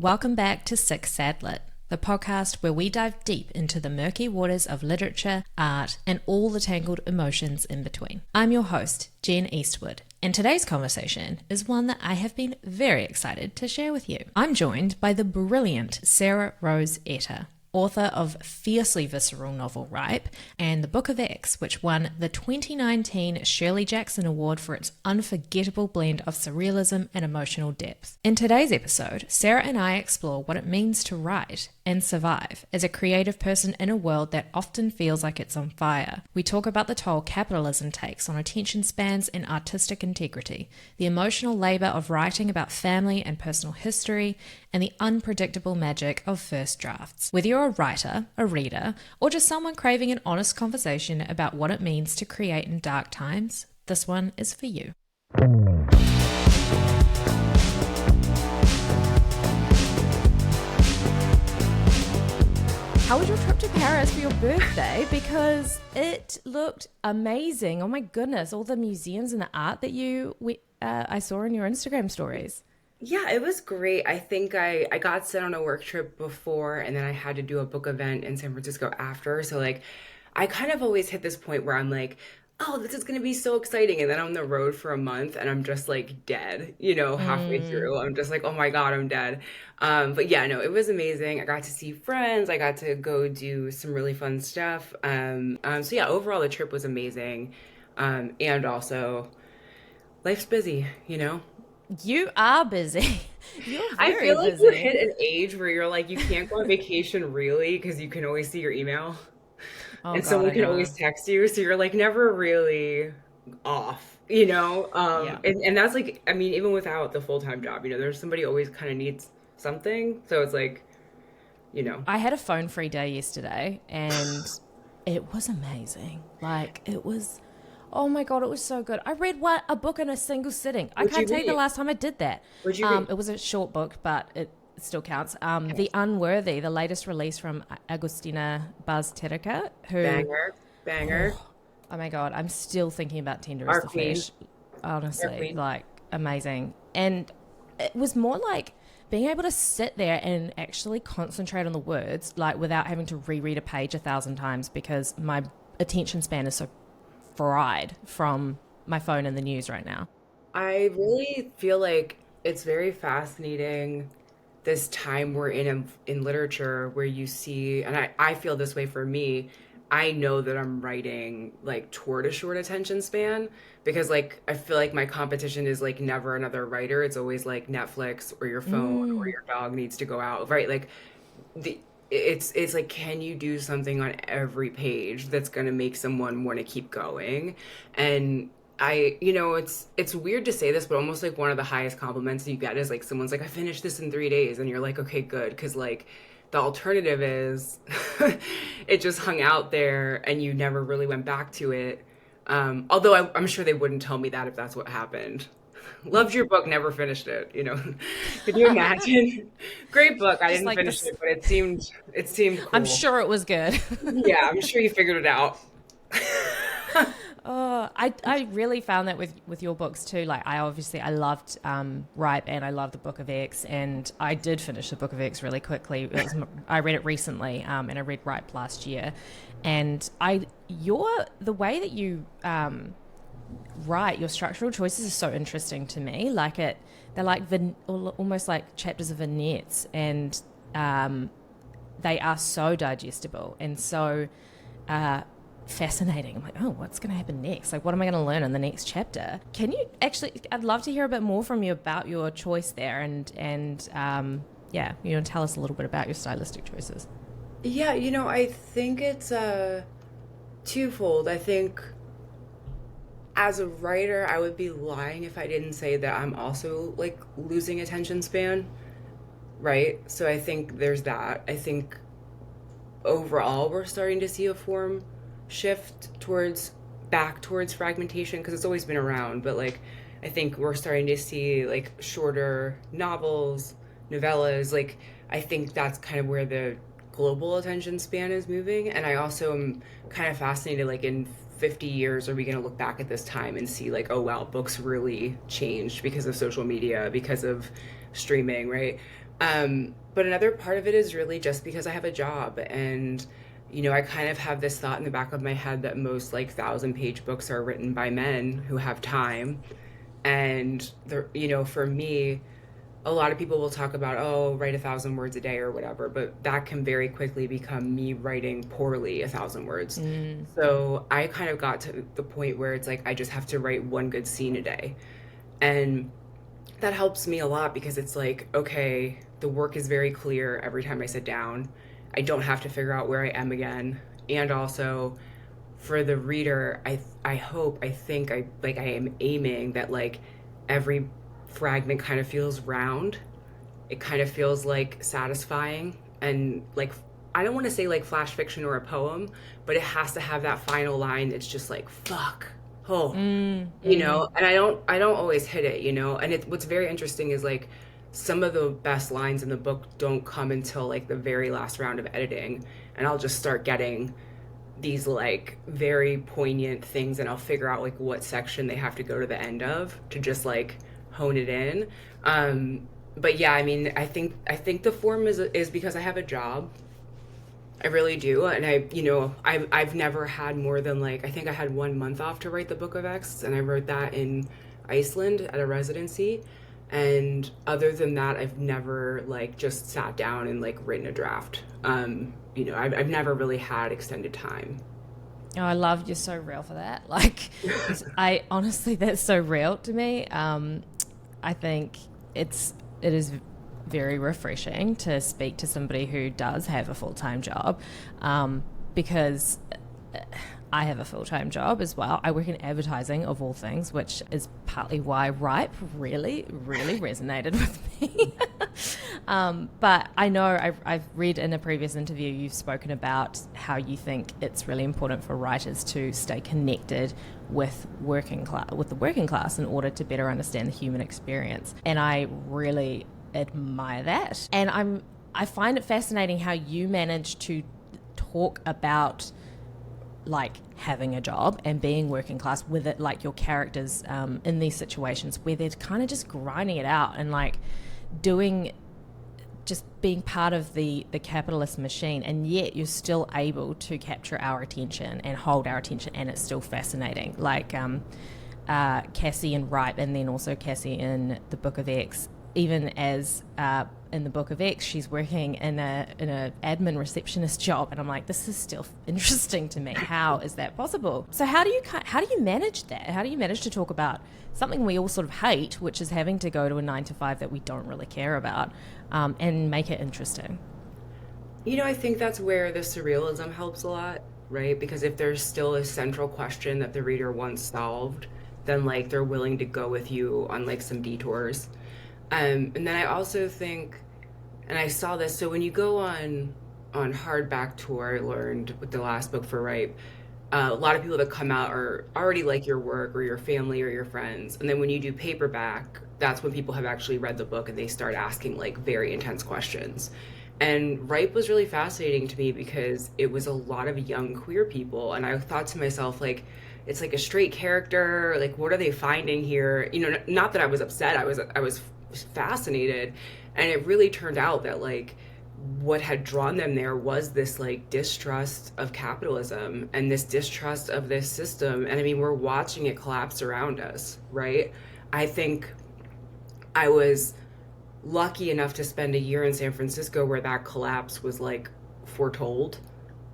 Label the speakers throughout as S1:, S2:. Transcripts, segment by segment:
S1: Welcome back to Sick Sad Lit, the podcast where we dive deep into the murky waters of literature, art, and all the tangled emotions in between. I'm your host, Jen Eastwood, and today's conversation is one that I have been very excited to share with you. I'm joined by the brilliant Sarah Rose Etter, author of fiercely visceral novel Ripe and The Book of X, which won the 2019 Shirley Jackson Award for its unforgettable blend of surrealism and emotional depth. In today's episode, Sarah and I explore what it means to write and survive as a creative person in a world that often feels like it's on fire. We talk about the toll capitalism takes on attention spans and artistic integrity, the emotional labor of writing about family and personal history, and the unpredictable magic of first drafts. Whether you're a writer, a reader, or just someone craving an honest conversation about what it means to create in dark times, this one is for you. How was your trip to Paris for your birthday? Because it looked amazing. Oh my goodness, all the museums and the art that I saw in your Instagram stories.
S2: Yeah, it was great. I think I got sent on a work trip before, and then I had to do a book event in San Francisco after. So like I kind of always hit this point where I'm like, oh, this is gonna be so exciting. And then I'm on the road for a month and I'm just like dead, halfway through. I'm just like, oh my God, I'm dead. But yeah, no, it was amazing. I got to see friends. I got to go do some really fun stuff. So yeah, overall the trip was amazing. And also life's busy.
S1: You are busy. You're
S2: I
S1: very
S2: feel like you
S1: busy.
S2: hit an age where you're like, you can't go on vacation really because you can always see your email
S1: Oh
S2: and
S1: God,
S2: someone
S1: I
S2: can
S1: know.
S2: always text you. So you're like never really off.
S1: Yeah.
S2: And that's like, I mean, even without the full-time job, there's somebody always kind of needs something. So it's like, you know,
S1: I had a phone-free day yesterday and it was amazing. Oh my God, it was so good. I read a book in a single sitting. I
S2: what'd you
S1: can't tell you the
S2: read?
S1: last time I did that.
S2: What'd you read?
S1: It was a short book, but it still counts. The
S2: Yes.
S1: Unworthy, the latest release from Agustina Bazterrica, who,
S2: Banger, banger.
S1: oh, oh my God, I'm still thinking about Tender as
S2: Our
S1: the
S2: queen,
S1: Fish.
S2: our
S1: Honestly,
S2: queen.
S1: like amazing. And it was more like being able to sit there and actually concentrate on the words, like without having to reread a page 1,000 times because my attention span is so fried from my phone and the news right now.
S2: I really feel like it's very fascinating this time we're in literature where you see, and I feel this way for me. I know that I'm writing like toward a short attention span because like I feel like my competition is like never another writer. It's always like Netflix or your phone or
S1: Mm.
S2: your dog needs to go out, right? Like the it's like can you do something on every page that's going to make someone want to keep going? And it's weird to say this, but almost like one of the highest compliments you get is like someone's like, I finished this in 3 days, and you're like, okay, good, because like the alternative is it just hung out there and you never really went back to it. Although I'm sure they wouldn't tell me that if that's what happened. Loved your book, never finished it. Could you imagine? Great book. I
S1: Just
S2: didn't
S1: like
S2: finish
S1: this.
S2: it, but it seemed
S1: I'm
S2: cool.
S1: sure it was good.
S2: Yeah, I'm sure you figured it out.
S1: I really found that with your books too. Like I loved Ripe and I loved the Book of X, and I did finish the Book of X really quickly. I read it recently, and I read Ripe last year, and the way that you write, your structural choices are so interesting to me. They're like almost like chapters of vignettes, and they are so digestible and so fascinating. I'm like, oh, what's going to happen next? Like, what am I going to learn in the next chapter? Can you actually? I'd love to hear a bit more from you about your choice there, and yeah, tell us a little bit about your stylistic choices.
S2: Yeah, I think it's twofold. I think as a writer, I would be lying if I didn't say that I'm also like losing attention span, right? So I think there's that. I think overall we're starting to see a form shift towards fragmentation because it's always been around, but like I think we're starting to see like shorter novels, novellas. Like I think that's kind of where the global attention span is moving. And I also am kind of fascinated, like in 50 years, are we going to look back at this time and see like, oh wow, books really changed because of social media, because of streaming, right? But another part of it is really just because I have a job, and I kind of have this thought in the back of my head that most like 1,000-page books are written by men who have time. And for me, a lot of people will talk about, oh, write 1,000 words a day or whatever, but that can very quickly become me writing poorly 1,000 words. So I kind of got to the point where it's like I just have to write one good scene a day. And that helps me a lot because it's like, okay, the work is very clear every time I sit down. I don't have to figure out where I am again. And also for the reader, I hope, I think I am aiming that like every fragment kind of feels round. It kind of feels like satisfying and like I don't want to say like flash fiction or a poem, but it has to have that final line that's just like fuck. Oh, and I don't always hit it, and what's very interesting is like some of the best lines in the book don't come until like the very last round of editing, and I'll just start getting these like very poignant things, and I'll figure out like what section they have to go to the end of to just like hone it in. But yeah, I mean, I think the form is because I have a job. I really do. And I've never had more than like, I think I had 1 month off to write the Book of X, and I wrote that in Iceland at a residency. And other than that, I've never like just sat down and like written a draft. I've never really had extended time.
S1: Oh, I love you're so real for that. Like, I honestly, that's so real to me. I think it is very refreshing to speak to somebody who does have a full-time job, because I have a full-time job as well. I work in advertising, of all things, which is partly why Ripe really, really resonated with me. But I know I've read in a previous interview you've spoken about how you think it's really important for writers to stay connected with the working class in order to better understand the human experience. And I really admire that. And I find it fascinating how you manage to talk about like having a job and being working class with it, like your characters in these situations where they're kind of just grinding it out and like just being part of the capitalist machine, and yet you're still able to capture our attention and hold our attention, and it's still fascinating. Like Cassie in Ripe, and then also Cassie in the Book of X, even as in the Book of X, she's working in a admin receptionist job, and I'm like, this is still interesting to me. How is that possible? So how do you manage that? How do you manage to talk about something we all sort of hate, which is having to go to a 9 to 5 that we don't really care about, and make it interesting?
S2: I think that's where the surrealism helps a lot, right? Because if there's still a central question that the reader wants solved, then like they're willing to go with you on like some detours. And then I also think, and I saw this, so when you go on hardback tour, I learned with the last book for Ripe, a lot of people that come out are already like your work or your family or your friends. And then when you do paperback, that's when people have actually read the book and they start asking like very intense questions. And Ripe was really fascinating to me because it was a lot of young queer people. And I thought to myself, like, it's like a straight character. Like, what are they finding here? Not that I was upset. I was fascinated. And it really turned out that like what had drawn them there was this like distrust of capitalism and this distrust of this system. And I mean, we're watching it collapse around us, right? I think I was lucky enough to spend a year in San Francisco where that collapse was like foretold,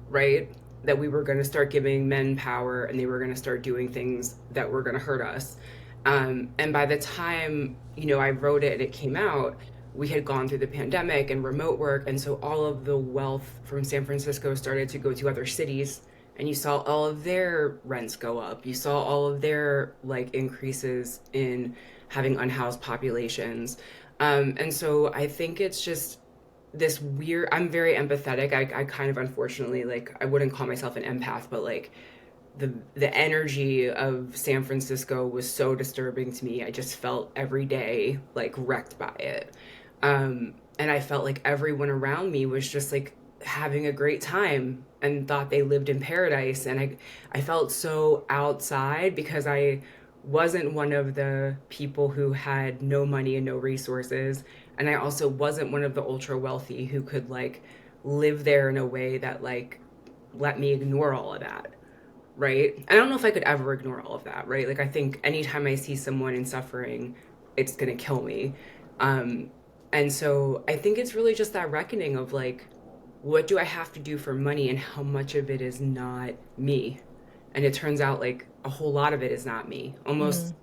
S2: right? That we were going to start giving men power and they were going to start doing things that were going to hurt us. And by the time, I wrote it and it came out, we had gone through the pandemic and remote work. And so all of the wealth from San Francisco started to go to other cities. And you saw all of their rents go up. You saw all of their like increases in having unhoused populations. And so I think it's just this weird, I'm very empathetic. I kind of, unfortunately, like, I wouldn't call myself an empath, but like the energy of San Francisco was so disturbing to me. I just felt every day like wrecked by it. And I felt like everyone around me was just like having a great time and thought they lived in paradise. And I felt so outside because I wasn't one of the people who had no money and no resources. And I also wasn't one of the ultra wealthy who could like live there in a way that like let me ignore all of that. Right. I don't know if I could ever ignore all of that. Right. Like, I think anytime I see someone in suffering, it's going to kill me. Um, and so I think it's really just that reckoning of like, what do I have to do for money and how much of it is not me? And it turns out like a whole lot of it is not me. Almost,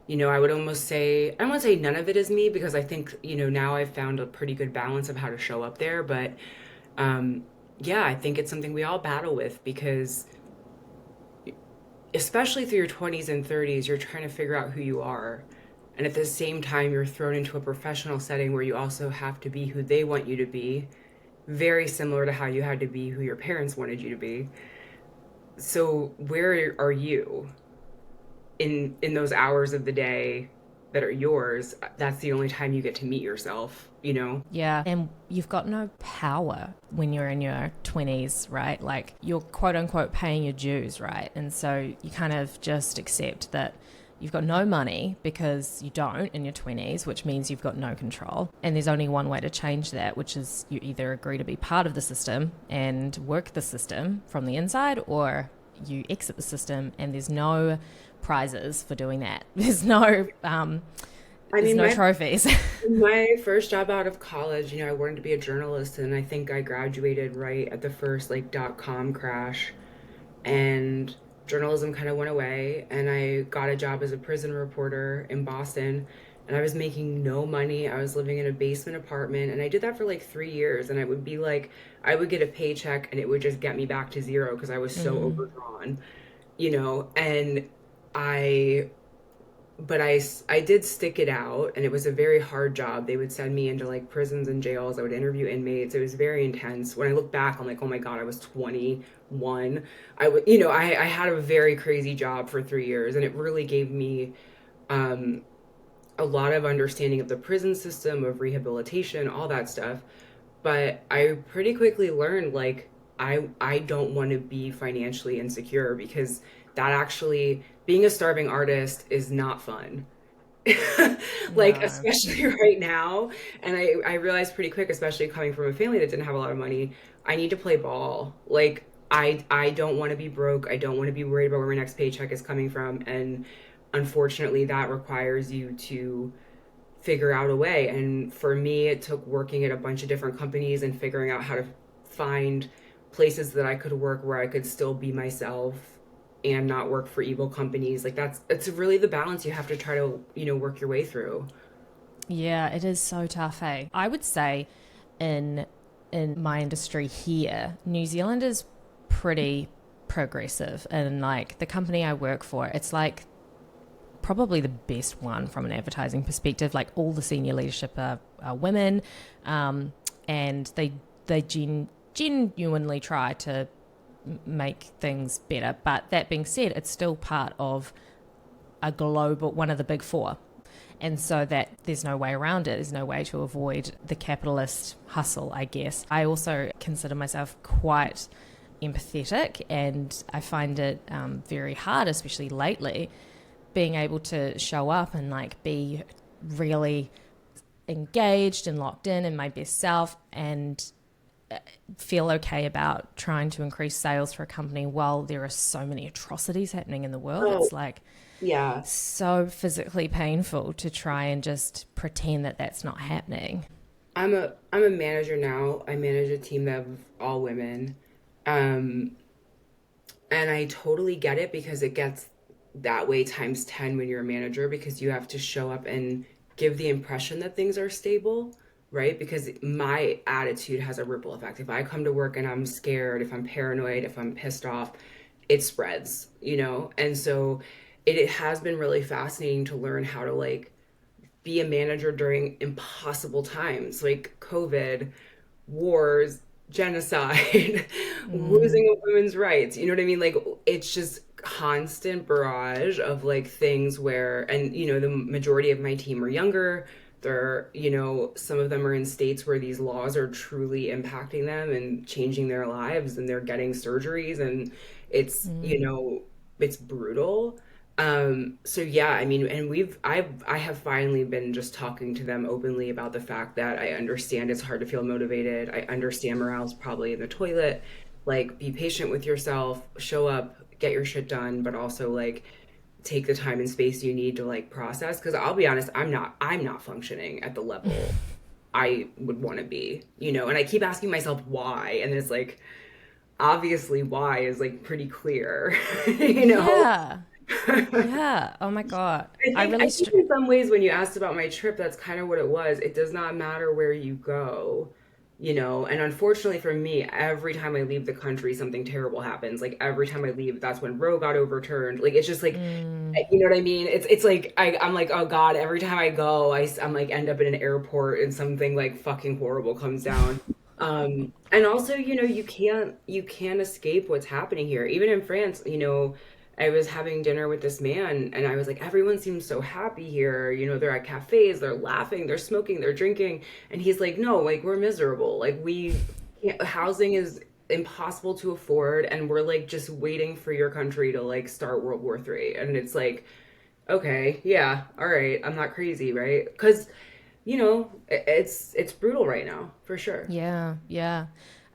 S2: I would almost say, I don't want to say none of it is me because I think, now I've found a pretty good balance of how to show up there. But um, yeah, I think it's something we all battle with because especially through your 20s and 30s, you're trying to figure out who you are. And at the same time, you're thrown into a professional setting where you also have to be who they want you to be, very similar to how you had to be who your parents wanted you to be. So where are you in those hours of the day that are yours? That's the only time you get to meet yourself, you know?
S1: Yeah. And you've got no power when you're in your 20s, right? Like, you're quote unquote paying your dues, right? And so you kind of just accept that you've got no money because you don't in your 20s, which means you've got no control. And there's only one way to change that, which is you either agree to be part of the system and work the system from the inside, or you exit the system, and there's no prizes for doing that. There's no trophies.
S2: My first job out of college, I wanted to be a journalist, and I think I graduated right at the first like .com crash, and journalism kind of went away, and I got a job as a prison reporter in Boston, and I was making no money. I was living in a basement apartment, and I did that for like 3 years, and I would be like, I would get a paycheck, and it would just get me back to zero because I was so overdrawn, and I but I did stick it out, and it was a very hard job. They would send me into like prisons and jails. I would interview inmates. It was very intense. When I look back, I'm like, oh my God, I was 21. I had a very crazy job for 3 years, and it really gave me um, a lot of understanding of the prison system, of rehabilitation, all that stuff. But I pretty quickly learned like I don't want to be financially insecure because that actually being a starving artist is not fun. Like,
S1: No.
S2: especially right now. And I realized pretty quick, especially coming from a family that didn't have a lot of money, I need to play ball. Like, I don't want to be broke. I don't want to be worried about where my next paycheck is coming from. And unfortunately, that requires you to figure out a way. And for me, it took working at a bunch of different companies and figuring out how to find places that I could work where I could still be myself and not work for evil companies. Like, it's really the balance you have to try to, work your way through.
S1: Yeah, it is so tough, hey. I would say in my industry here, New Zealand is pretty progressive, and like the company I work for, it's like probably the best one from an advertising perspective. Like, all the senior leadership are women, and they genuinely try to make things better. But that being said, it's still part of a global, one of the big four. And so that there's no way around it. There's no way to avoid the capitalist hustle, I guess. I also consider myself quite empathetic, and I find it very hard, especially lately, being able to show up and like be really engaged and locked in my best self, and feel okay about trying to increase sales for a company while there are so many atrocities happening in the world.
S2: Oh,
S1: It's like
S2: yeah.
S1: so physically painful to try and just pretend that that's not happening.
S2: I'm a manager now. I manage a team of all women. Um, and I totally get it because it gets that way times 10 when you're a manager because you have to show up and give the impression that things are stable, right? Because my attitude has a ripple effect. If I come to work and I'm scared, if I'm paranoid, if I'm pissed off, it spreads, And so it has been really fascinating to learn how to like be a manager during impossible times like COVID, wars, genocide, losing of women's rights. You know what I mean? Like, it's just constant barrage of like things where, and the majority of my team are younger. They're, some of them are in states where these laws are truly impacting them and changing their lives, and they're getting surgeries, and it's, it's brutal. So yeah, I mean, and I have finally been just talking to them openly about the fact that I understand it's hard to feel motivated. I understand morale's probably in the toilet. Like, be patient with yourself, show up, get your shit done, but also like take the time and space you need to like process. Because I'll be honest, I'm not functioning at the level I would want to be, you know. And I keep asking myself why, and it's like obviously why is like pretty clear, you know.
S1: Yeah. Yeah. Oh my God.
S2: I think in some ways when you asked about my trip, that's kind of what it was. It does not matter where you go, you know. And unfortunately for me, every time I leave the country, something terrible happens. Like every time I leave, that's when Roe got overturned. Like it's just like,
S1: Mm,
S2: you know what I mean? It's like I'm like, oh God, every time I go, I'm like end up in an airport and something like fucking horrible comes down. And also, you know, you can't escape what's happening here. Even in France, you know, I was having dinner with this man and I was like, everyone seems so happy here. You know, they're at cafes, they're laughing, they're smoking, they're drinking. And he's like, no, like we're miserable. Like we can't, housing is impossible to afford and we're like just waiting for your country to like start World War III. And it's like, okay, yeah, all right, I'm not crazy, right? Because, you know, it's brutal right now, for sure.
S1: yeah. Yeah.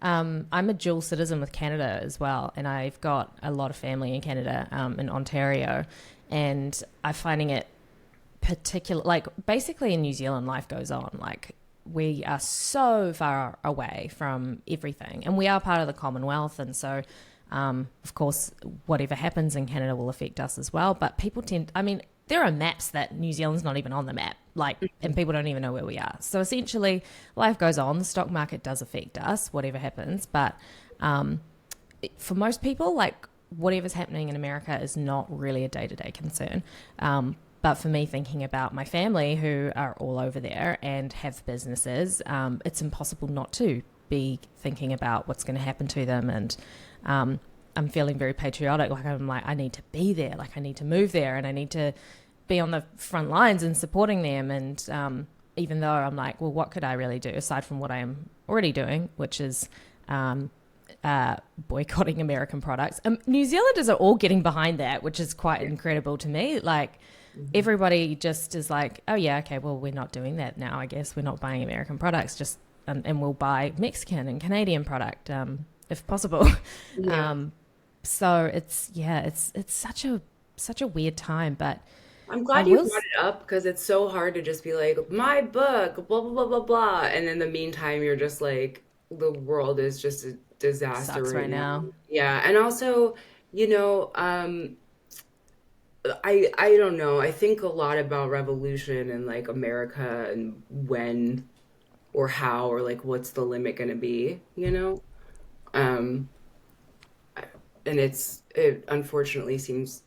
S1: I'm a dual citizen with Canada as well, and I've got a lot of family in Canada, in Ontario, and I'm finding it particular. Like basically in New Zealand, life goes on. Like we are so far away from everything, and we are part of the Commonwealth, and so. Of course, whatever happens in Canada will affect us as well. But people tend, I mean, there are maps that New Zealand's not even on the map, like, and people don't even know where we are. So essentially, life goes on. The stock market does affect us, whatever happens. But for most people, like, whatever's happening in America is not really a day to day concern. But for me, thinking about my family who are all over there and have businesses, it's impossible not to be thinking about what's going to happen to them. And I'm feeling very patriotic. Like I'm like, I need to be there. Like I need to move there and I need to be on the front lines and supporting them. And even though I'm like, well, what could I really do aside from what I am already doing, which is boycotting American products. New Zealanders are all getting behind that, which is quite incredible to me. Like everybody just is like, oh yeah, okay, well, we're not doing that now. I guess we're not buying American products, just and we'll buy Mexican and Canadian product if possible.
S2: Yeah.
S1: So it's such a weird time, but
S2: I'm
S1: I
S2: glad you
S1: will
S2: brought it up because it's so hard to just be like, my book, blah, blah, blah, blah, blah. And in the meantime, you're just like, the world is just a disaster
S1: sucks
S2: right
S1: right
S2: now.
S1: now.
S2: Yeah. And also, you know, I don't know. I think a lot about revolution and like America and when or how or like what's the limit going to be, you know? Um, and it unfortunately seems,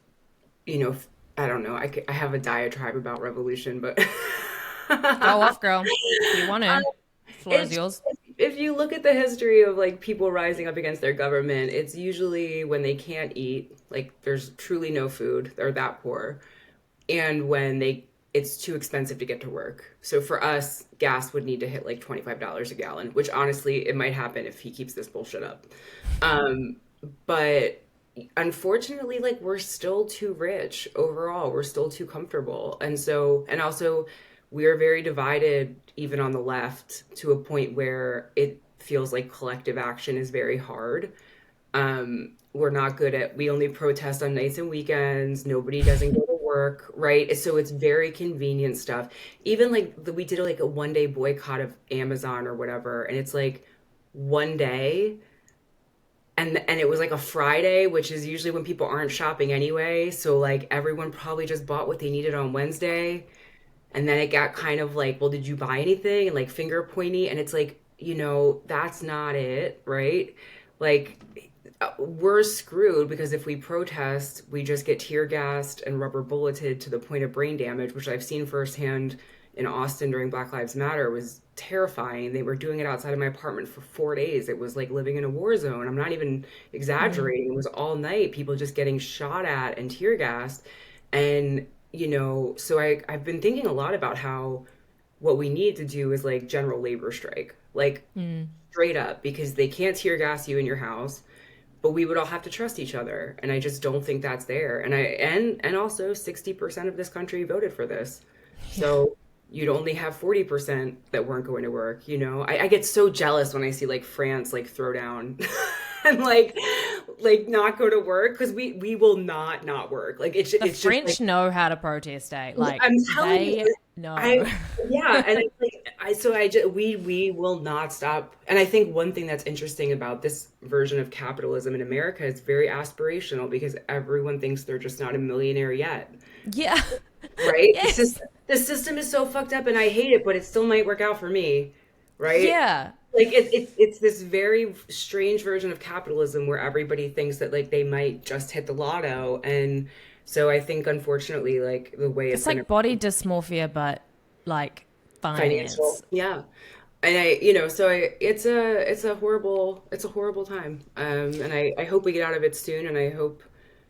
S2: you know, I don't know. I have a diatribe about revolution, but
S1: Go off, girl, if you want to. Floor is
S2: it's
S1: yours.
S2: if you look at the history of like people rising up against their government, it's usually when they can't eat, like there's truly no food, they're that poor, and when they it's too expensive to get to work. So for us, gas would need to hit like $25 a gallon, which honestly it might happen if he keeps this bullshit up. Um, but unfortunately, like we're still too rich overall. We're still too comfortable. And so, and also we are very divided even on the left to a point where it feels like collective action is very hard. We're not good at, we only protest on nights and weekends. Nobody doesn't go to work, right? So it's very convenient stuff. Even like we did like a 1 day boycott of Amazon or whatever. And it's like 1 day and it was like a Friday, which is usually when people aren't shopping anyway. So like everyone probably just bought what they needed on Wednesday. And then it got kind of like, well, did you buy anything? And like finger pointy. And it's like, you know, that's not it, right? Like we're screwed because if we protest, we just get tear gassed and rubber bulleted to the point of brain damage, which I've seen firsthand in Austin during Black Lives Matter was terrifying. They were doing it outside of my apartment for 4 days. It was like living in a war zone. I'm not even
S1: Mm.
S2: exaggerating. It was all night, people just getting shot at and tear gassed. And, you know, so I've been thinking a lot about how what we need to do is like general labor strike, like
S1: Mm.
S2: straight up, because they can't tear gas you in your house but we would all have to trust each other. And I just don't think that's there. And also 60% of this country voted for this. So you'd only have 40% that weren't going to work, you know? I get so jealous when I see like France like throw down and like not go to work, because we will not work. Like it's
S1: The
S2: it's
S1: French
S2: just like,
S1: know how to protest, eh? Like
S2: I'm telling
S1: they
S2: you,
S1: know.
S2: yeah, and it's like I just we will not stop. And I think one thing that's interesting about this version of capitalism in America is very aspirational, because everyone thinks they're just not a millionaire yet,
S1: Yeah.
S2: right?
S1: Yes.
S2: The system is so fucked up, and I hate it, but it still might work out for me, right?
S1: Yeah.
S2: Like it's this very strange version of capitalism where everybody thinks that like they might just hit the lotto. And so I think, unfortunately, like the way it's
S1: It's
S2: going to
S1: like body dysmorphia, but like
S2: financial,
S1: finance.
S2: yeah. And so it's a horrible time. And I hope we get out of it soon, and I hope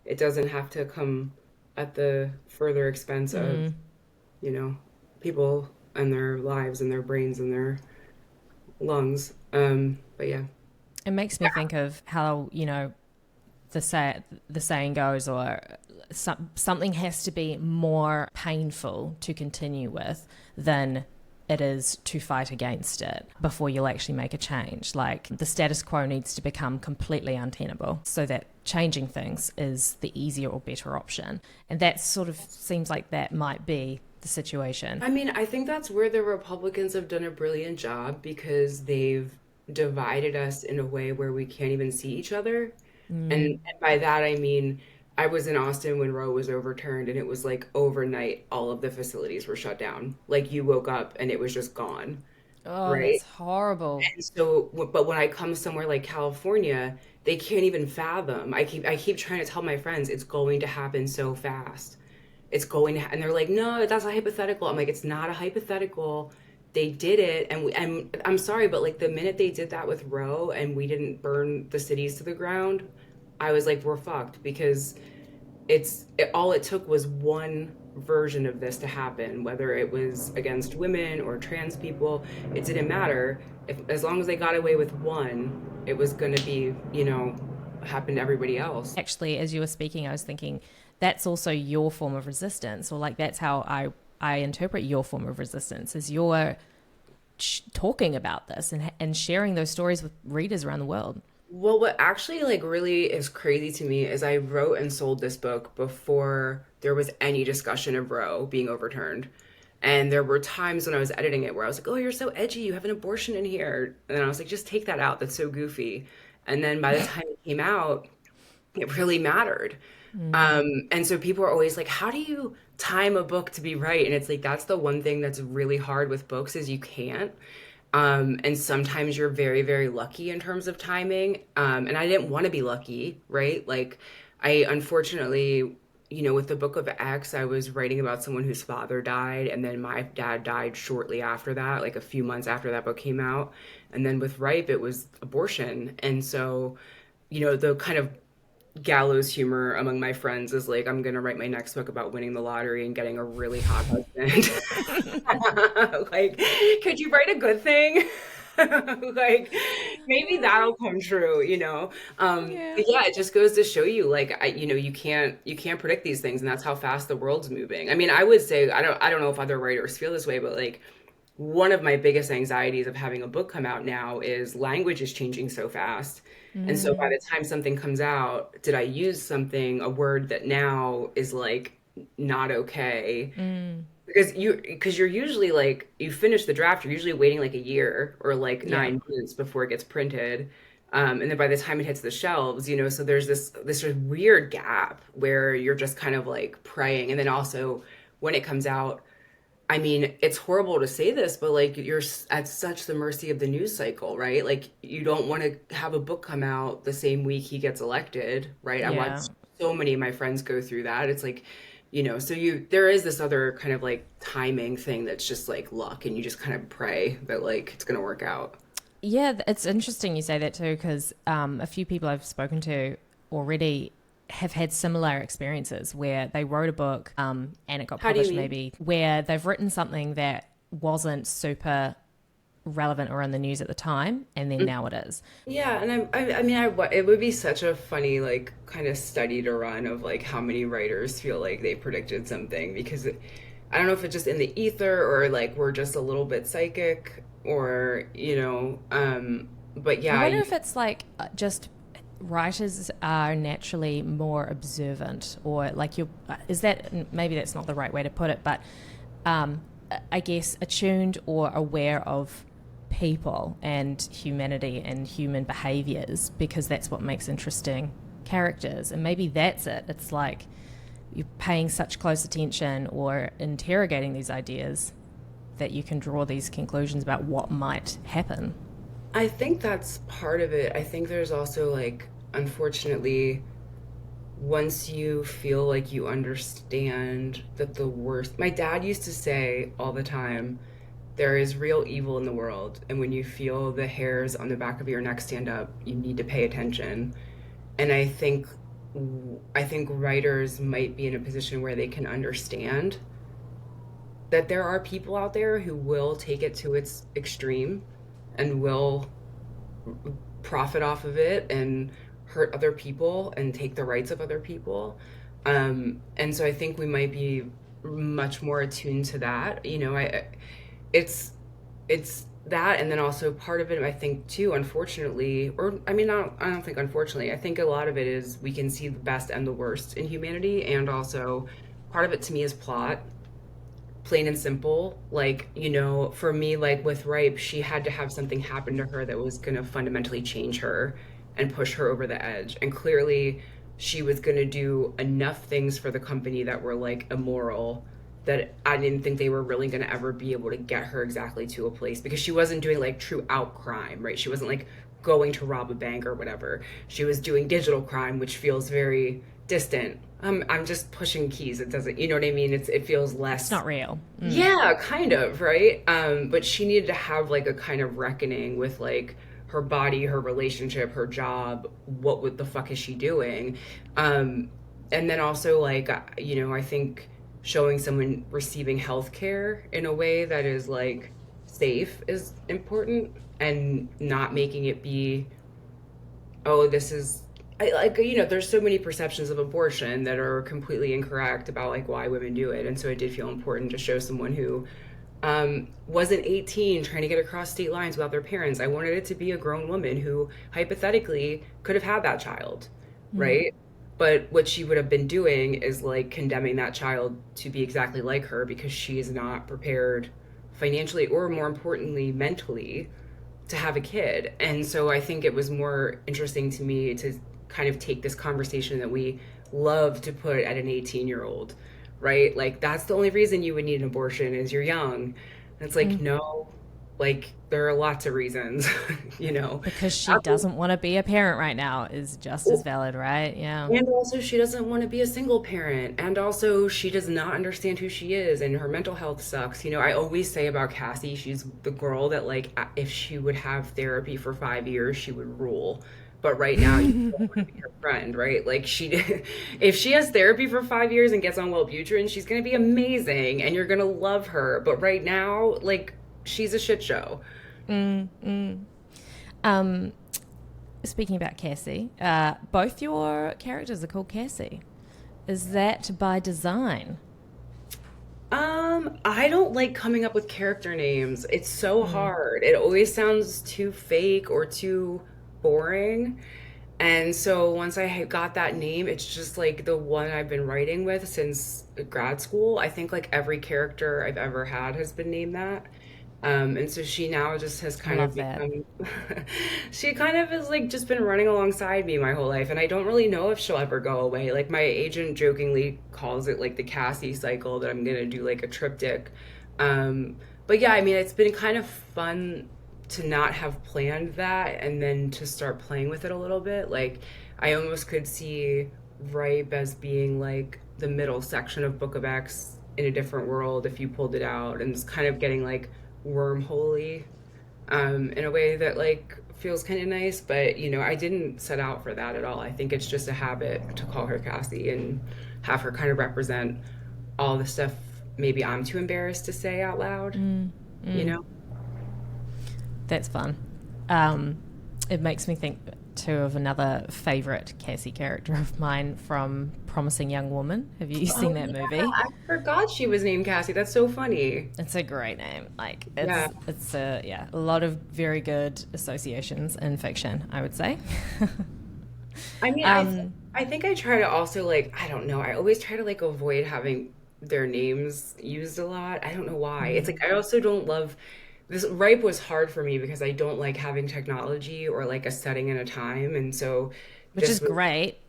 S2: it doesn't have to come at the further expense of, you know, people and their lives and their brains and their lungs. But yeah.
S1: It makes me think of how, the saying goes, or something has to be more painful to continue with than it is to fight against it before you'll actually make a change. Like the status quo needs to become completely untenable so that changing things is the easier or better option. And that sort of seems like that might be the situation.
S2: I mean, I think that's where the Republicans have done a brilliant job, because they've divided us in a way where we can't even see each other. And by that, I mean, I was in Austin when Roe was overturned, and it was like overnight, all of the facilities were shut down. Like you woke up and it was just gone,
S1: Oh,
S2: right?
S1: that's horrible.
S2: And so, but when I come somewhere like California, they can't even fathom. I keep trying to tell my friends it's going to happen so fast. It's going to, and they're like, no, that's a hypothetical. I'm like, it's not a hypothetical. They did it, and I'm sorry, but like the minute they did that with Roe and we didn't burn the cities to the ground, I was like, we're fucked, because all it took was one version of this to happen, whether it was against women or trans people. It didn't matter. As long as they got away with one, it was going to be, happen to everybody else.
S1: Actually, as you were speaking, I was thinking that's also your form of resistance, or like that's how I interpret your form of resistance, is you're talking about this and sharing those stories with readers around the world.
S2: Well, what actually like really is crazy to me is I wrote and sold this book before there was any discussion of Roe being overturned. And there were times when I was editing it where I was like, oh, you're so edgy, you have an abortion in here. And I was like, just take that out. That's so goofy. And then by the time it came out, it really mattered. And so people are always like, how do you time a book to be right? And it's like, that's the one thing that's really hard with books, is you can't. And sometimes you're very, very lucky in terms of timing. And I didn't want to be lucky, right? Like I unfortunately, with the Book of X, I was writing about someone whose father died, and then my dad died shortly after that, like a few months after that book came out. And then with Ripe, it was abortion. And so, the kind of gallows humor among my friends is like, I'm gonna write my next book about winning the lottery and getting a really hot husband. Like, could you write a good thing? Like, maybe that'll come true.
S1: Yeah.
S2: But yeah, it just goes to show you, like, you can't predict these things, and that's how fast the world's moving. I mean, I would say, I don't know if other writers feel this way, but like, one of my biggest anxieties of having a book come out now is language is changing so fast. And so by the time something comes out, did I use a word that now is like not okay? Because you're usually like, you finish the draft, you're usually waiting like a year or like
S1: Yeah.
S2: 9 months before it gets printed. And then by the time it hits the shelves, so there's this sort of weird gap where you're just kind of like praying. And then also when it comes out, I mean, it's horrible to say this, but like you're at such the mercy of the news cycle, right? Like you don't want to have a book come out the same week he gets elected, right? I
S1: Yeah.
S2: watched so many of my friends go through that. It's like, so there is this other kind of like timing thing that's just like luck, and you just kind of pray that like it's going to work out.
S1: Yeah, it's interesting you say that too, because a few people I've spoken to already have had similar experiences where they wrote a book and it got
S2: How do you
S1: published,
S2: mean?
S1: maybe where they've written something that wasn't super relevant or in the news at the time, and then now it is.
S2: Yeah, and I mean, it would be such a funny, like, kind of study to run of like how many writers feel like they predicted something because I don't know if it's just in the ether or like we're just a little bit psychic or but
S1: I
S2: yeah,
S1: wonder if it's like just writers are naturally more observant, or like is that, maybe that's not the right way to put it, but I guess attuned or aware of people and humanity and human behaviors, because that's what makes interesting characters. And maybe that's it. It's like you're paying such close attention or interrogating these ideas that you can draw these conclusions about what might happen.
S2: I think that's part of it. I think there's also like, unfortunately, once you feel like you understand that the worst, my dad used to say all the time, there is real evil in the world. And when you feel the hairs on the back of your neck stand up, you need to pay attention. And I think writers might be in a position where they can understand that there are people out there who will take it to its extreme and will profit off of it and hurt other people and take the rights of other people. And so I think we might be much more attuned to that. It's it's that, and then also part of it, I think too, unfortunately, or I mean, I don't think unfortunately. I think a lot of it is we can see the best and the worst in humanity, and also part of it to me is plot, plain and simple. Like, for me, like with Ripe, she had to have something happen to her that was going to fundamentally change her and push her over the edge. And clearly, she was going to do enough things for the company that were like immoral that I didn't think they were really going to ever be able to get her exactly to a place, because she wasn't doing like true out crime, right? She wasn't like going to rob a bank or whatever. She was doing digital crime, which feels very distant. I'm just pushing keys. It doesn't, you know what I mean? It feels less.
S1: It's not real.
S2: Yeah, kind of, right? But she needed to have like a kind of reckoning with like her body, her relationship, her job. What the fuck is she doing? And then also like, I think showing someone receiving healthcare in a way that is like safe is important, and not making it be, oh, this is there's so many perceptions of abortion that are completely incorrect about like why women do it. And so it did feel important to show someone who wasn't 18 trying to get across state lines without their parents. I wanted it to be a grown woman who hypothetically could have had that child, right? But what she would have been doing is like condemning that child to be exactly like her, because she is not prepared financially or, more importantly, mentally to have a kid. And so I think it was more interesting to me to kind of take this conversation that we love to put at an 18-year-old, right? Like, that's the only reason you would need an abortion is you're young. And it's like, no, like there are lots of reasons,
S1: Because she doesn't want to be a parent right now is just as valid, right? Yeah.
S2: And also she doesn't want to be a single parent. And also she does not understand who she is, and her mental health sucks. I always say about Cassie, she's the girl that like, if she would have therapy for 5 years, she would rule. But right now, you don't want to be her friend, right? Like if she has therapy for 5 years and gets on Wellbutrin, she's going to be amazing and you're going to love her. But right now, like, she's a shit show.
S1: Speaking about Cassie, both your characters are called Cassie. Is that by design?
S2: I don't like coming up with character names. It's so hard. It always sounds too fake or too boring. And so once I got that name, it's just like the one I've been writing with since grad school. I think like every character I've ever had has been named that. And so she now just has kind of become, she kind of has like just been running alongside me my whole life. And I don't really know if she'll ever go away. Like my agent jokingly calls it like the Cassie cycle, that I'm going to do like a triptych. But yeah, I mean, it's been kind of fun to not have planned that and then to start playing with it a little bit. Like I almost could see Ripe as being like the middle section of Book of X in a different world if you pulled it out, and it's kind of getting like wormholey in a way that like feels kind of nice. But I didn't set out for that at all. I think it's just a habit to call her Cassie and have her kind of represent all the stuff maybe I'm too embarrassed to say out loud.
S1: That's fun. It makes me think too of another favourite Cassie character of mine from Promising Young Woman. Have you seen that movie?
S2: I forgot she was named Cassie. That's so funny.
S1: It's a great name. Like
S2: Yeah.
S1: it's a lot of very good associations in fiction, I would say.
S2: I mean, I think I try to also like, I don't know. I always try to like avoid having their names used a lot. I don't know why. It's like I also don't love this. Ripe was hard for me because I don't like having technology or like a setting and a time, and so
S1: Which is
S2: just with
S1: great,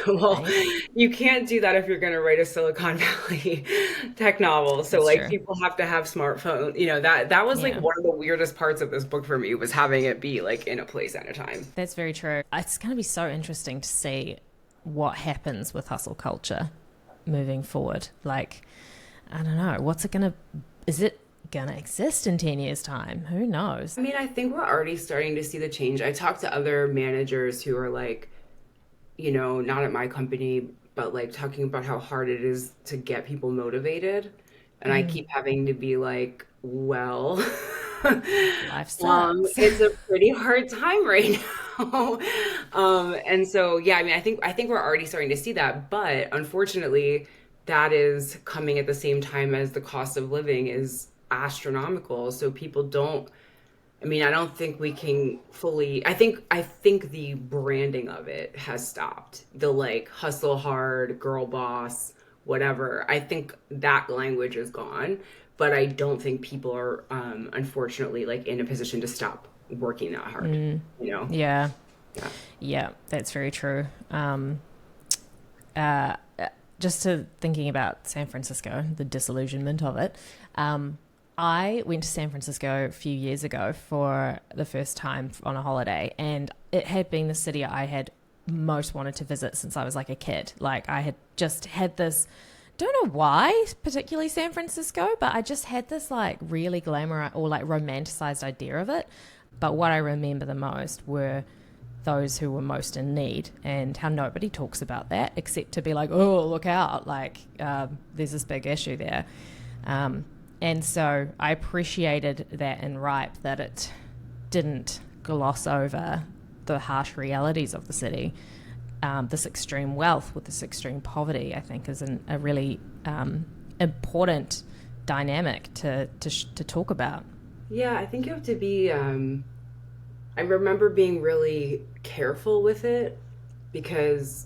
S2: well,
S1: right?
S2: you can't do that if you're going to write a Silicon Valley tech novel. So
S1: That's
S2: like
S1: true.
S2: people have to have smartphones. That was like
S1: Yeah.
S2: one of the weirdest parts of this book for me was having it be like in a place and a time.
S1: That's very true. It's going to be so interesting to see what happens with hustle culture moving forward. Like, I don't know, is it going to exist in 10 years' time? Who knows?
S2: I mean, I think we're already starting to see the change. I talked to other managers who are like, not at my company, but like talking about how hard it is to get people motivated. And I keep having to be like, well,
S1: Life sucks.
S2: it's a pretty hard time right now. And so, yeah, I mean, I think we're already starting to see that, but unfortunately, that is coming at the same time as the cost of living is astronomical. So people don't. I mean, I don't think we can fully. I think the branding of it has stopped. The like hustle hard, girl boss, whatever. I think that language is gone, but I don't think people are unfortunately like in a position to stop working that hard, you know.
S1: Yeah.
S2: Yeah.
S1: Yeah, that's very true. Uh, just to thinking about San Francisco, the disillusionment of it. I went to San Francisco a few years ago for the first time on a holiday, and it had been the city I had most wanted to visit since I was like a kid. Like I had just had this, don't know why, particularly San Francisco, but I just had this like really glamour or like romanticized idea of it. But what I remember the most were those who were most in need and how nobody talks about that except to be like, oh, look out, like there's this big issue there. And so I appreciated that in Ripe, that it didn't gloss over the harsh realities of the city. This extreme wealth with this extreme poverty, I think, is a really important dynamic to talk about.
S2: Yeah, I think you have to be. I remember being really careful with it because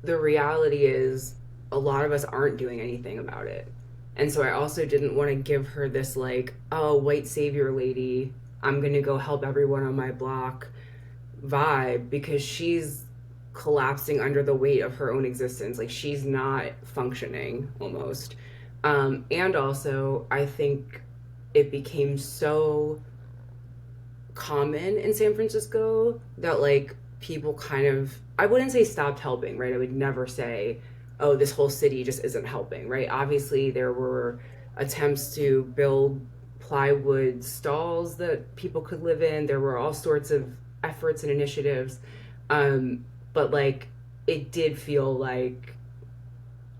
S2: the reality is a lot of us aren't doing anything about it. And so I also didn't want to give her this like, oh, white savior lady, I'm going to go help everyone on my block vibe because she's collapsing under the weight of her own existence. Like she's not functioning almost. And also, I think it became so common in San Francisco that like people kind of, I wouldn't say stopped helping, right? I would never say, oh, this whole city just isn't helping, right? Obviously, there were attempts to build plywood stalls that people could live in. There were all sorts of efforts and initiatives. But like, it did feel like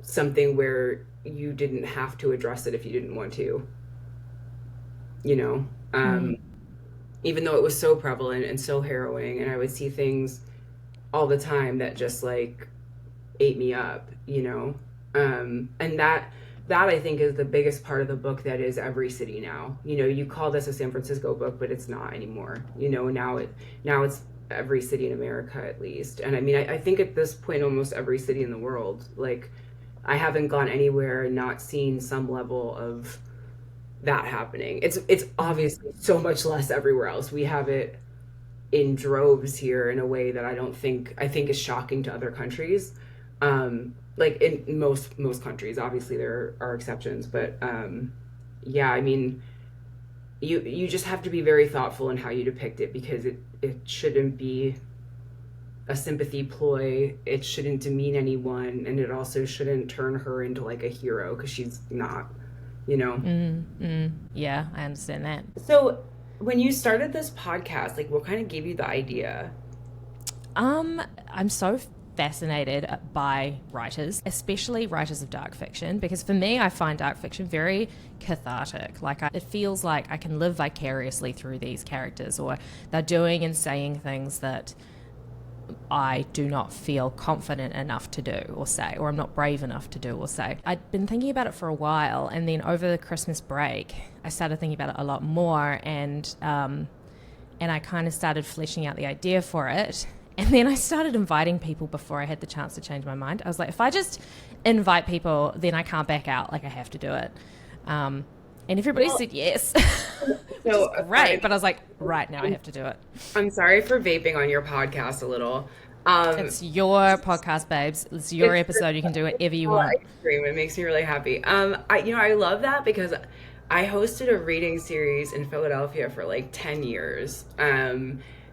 S2: something where you didn't have to address it if you didn't want to, you know? Even though it was so prevalent and so harrowing, and I would see things all the time that just like ate me up, you know? And that I think is the biggest part of the book that is every city now. You know, you call this a San Francisco book, but it's not anymore. You know, now it's every city in America at least. And I mean, I think at this point almost every city in the world. Like I haven't gone anywhere and not seen some level of that happening. It's obviously so much less everywhere else. We have it in droves here in a way that I think is shocking to other countries. Like in most countries, obviously there are exceptions, but yeah, I mean, you just have to be very thoughtful in how you depict it because it shouldn't be a sympathy ploy. It shouldn't demean anyone, and it also shouldn't turn her into like a hero because she's not, you know.
S1: Yeah, I understand that.
S2: So when you started this podcast, like what kind of gave you the idea?
S1: I'm so fascinated by writers, especially writers of dark fiction, because for me, I find dark fiction very cathartic. Like, it feels like I can live vicariously through these characters, or they're doing and saying things that I do not feel confident enough to do or say, or I'm not brave enough to do or say. I'd been thinking about it for a while, and then over the Christmas break, I started thinking about it a lot more, and I kind of started fleshing out the idea for it. And then I started inviting people before I had the chance to change my mind. I was like, if I just invite people, then I can't back out. Like, I have to do it. And everybody said yes.
S2: So
S1: right. But I was like, right, now I have to do it.
S2: I'm sorry for vaping on your podcast a little.
S1: It's your podcast, babes. It's your episode. You can do whatever you want.
S2: I agree. It makes me really happy. I love that because I hosted a reading series in Philadelphia for like 10 years.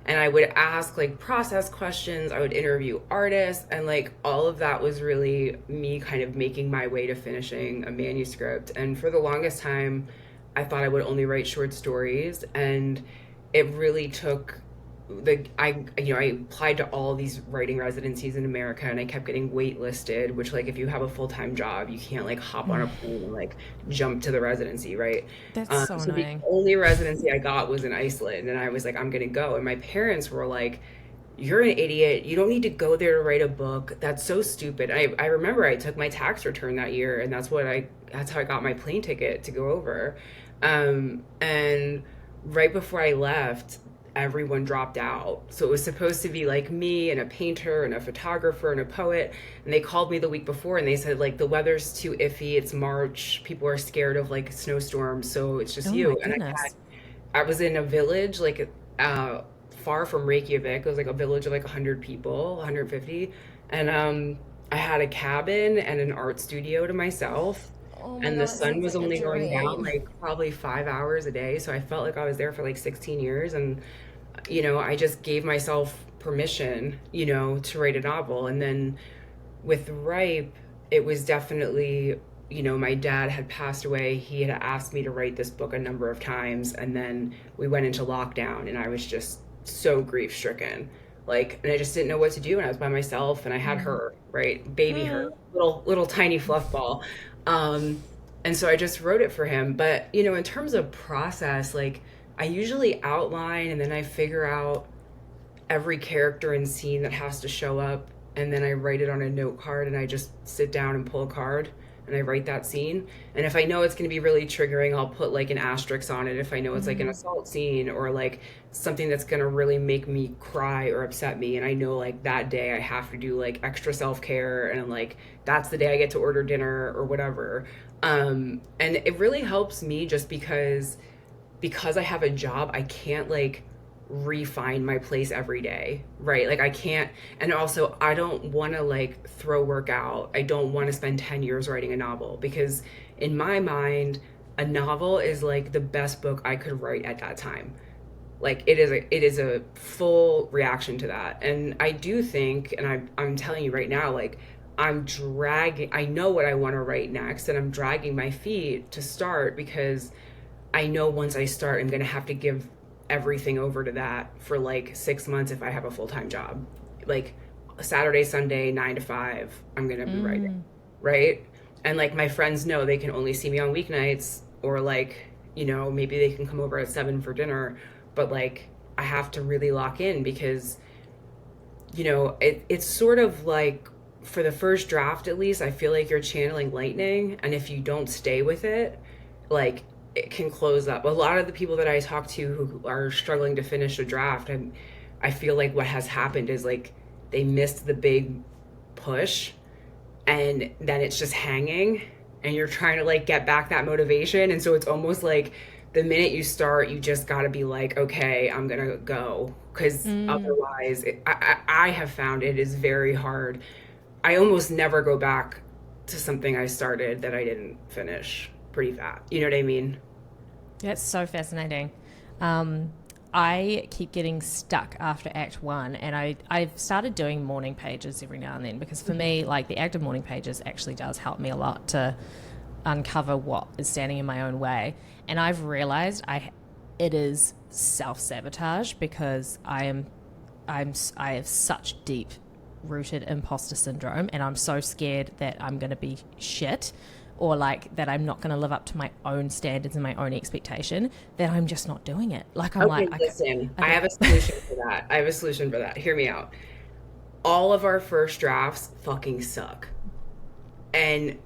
S2: And I would ask like process questions. I would interview artists, and like all of that was really me kind of making my way to finishing a manuscript. And for the longest time, I thought I would only write short stories, and it really took I applied to all these writing residencies in America, and I kept getting waitlisted, which, like, if you have a full-time job, you can't like hop on a plane and like jump to the residency, right?
S1: That's so annoying.
S2: The only residency I got was in Iceland, and I was like, I'm gonna go. And my parents were like, you're an idiot. You don't need to go there to write a book. That's so stupid. I remember I took my tax return that year, and that's how I got my plane ticket to go over. And right before I left, everyone dropped out. So it was supposed to be like me and a painter and a photographer and a poet. And they called me the week before, and they said, like, the weather's too iffy. It's March. People are scared of like snowstorms. So it's just you. And I was in a village, like, far from Reykjavik. It was like a village of like 100 people, 150. And I had a cabin and an art studio to myself. And the sun was only going down like probably 5 hours a day. So I felt like I was there for like 16 years. And, I just gave myself permission, to write a novel. And then with Ripe, it was definitely, my dad had passed away. He had asked me to write this book a number of times. And then we went into lockdown, and I was just so grief stricken. Like, and I just didn't know what to do. And I was by myself, and I had her, right? Baby her, little tiny fluff ball. And so I just wrote it for him. But, in terms of process, like, I usually outline, and then I figure out every character and scene that has to show up. And then I write it on a note card, and I just sit down and pull a card, and I write that scene. And if I know it's going to be really triggering, I'll put like an asterisk on it. If I know it's like an assault scene, or like something that's going to really make me cry or upset me, and I know like that day I have to do like extra self-care, and like that's the day I get to order dinner or whatever. And it really helps me just because I have a job, I can't like refine my place every day, right? Like I can't, and also I don't want to like throw work out. I don't want to spend 10 years writing a novel, because in my mind, a novel is like the best book I could write at that time. Like it is a full reaction to that. And I do think, and I'm telling you right now, like I know what I want to write next, and I'm dragging my feet to start, because I know once I start, I'm going to have to give everything over to that for like 6 months if I have a full-time job. Like Saturday, Sunday, 9 to 5, I'm going to be writing, right? And like my friends know they can only see me on weeknights, or like, maybe they can come over at 7 for dinner, but like I have to really lock in, because, it's sort of like, for the first draft at least, I feel like you're channeling lightning, and if you don't stay with it, like it can close up. A lot of the people that I talk to who are struggling to finish a draft, and I feel like what has happened is like they missed the big push, and then it's just hanging, and you're trying to like get back that motivation. And so it's almost like the minute you start, you just got to be like, okay, I'm gonna go, because otherwise I have found it is very hard. I almost never go back to something I started that I didn't finish pretty fast. You know what I mean?
S1: That's so fascinating. I keep getting stuck after Act 1, and I've started doing morning pages every now and then, because for me, like, the act of morning pages actually does help me a lot to uncover what is standing in my own way. And I've realized it is self-sabotage, because I have such deep rooted imposter syndrome, and I'm so scared that I'm going to be shit, or like that I'm not going to live up to my own standards and my own expectation, that I'm just not doing it. Like I'm
S2: Okay,
S1: like,
S2: listen,
S1: I
S2: I
S1: don't.
S2: have a solution for that. I have a solution for that. Hear me out. All of our first drafts fucking suck. And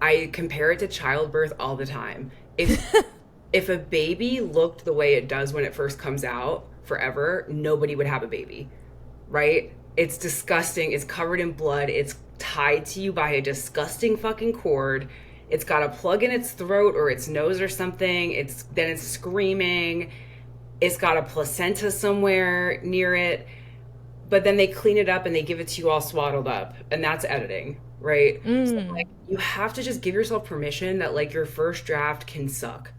S2: I compare it to childbirth all the time. If a baby looked the way it does when it first comes out forever, nobody would have a baby, right? It's disgusting. It's covered in blood. It's tied to you by a disgusting fucking cord. It's got a plug in its throat or its nose or something. It's screaming. It's got a placenta somewhere near it. But then they clean it up and they give it to you all swaddled up, and that's editing, right? So like you have to just give yourself permission that like your first draft can suck,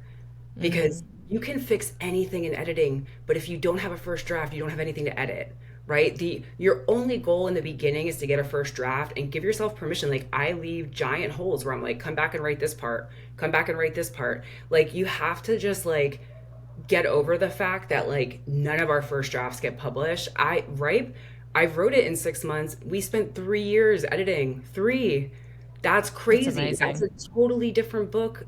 S2: because you can fix anything in editing, but if you don't have a first draft, you don't have anything to edit, right? Your only goal in the beginning is to get a first draft, and give yourself permission. Like I leave giant holes where I'm like, come back and write this part, come back and write this part. Like you have to just like get over the fact that like none of our first drafts get published. I wrote it in 6 months. We spent 3 years editing. 3. That's crazy. That's a totally different book.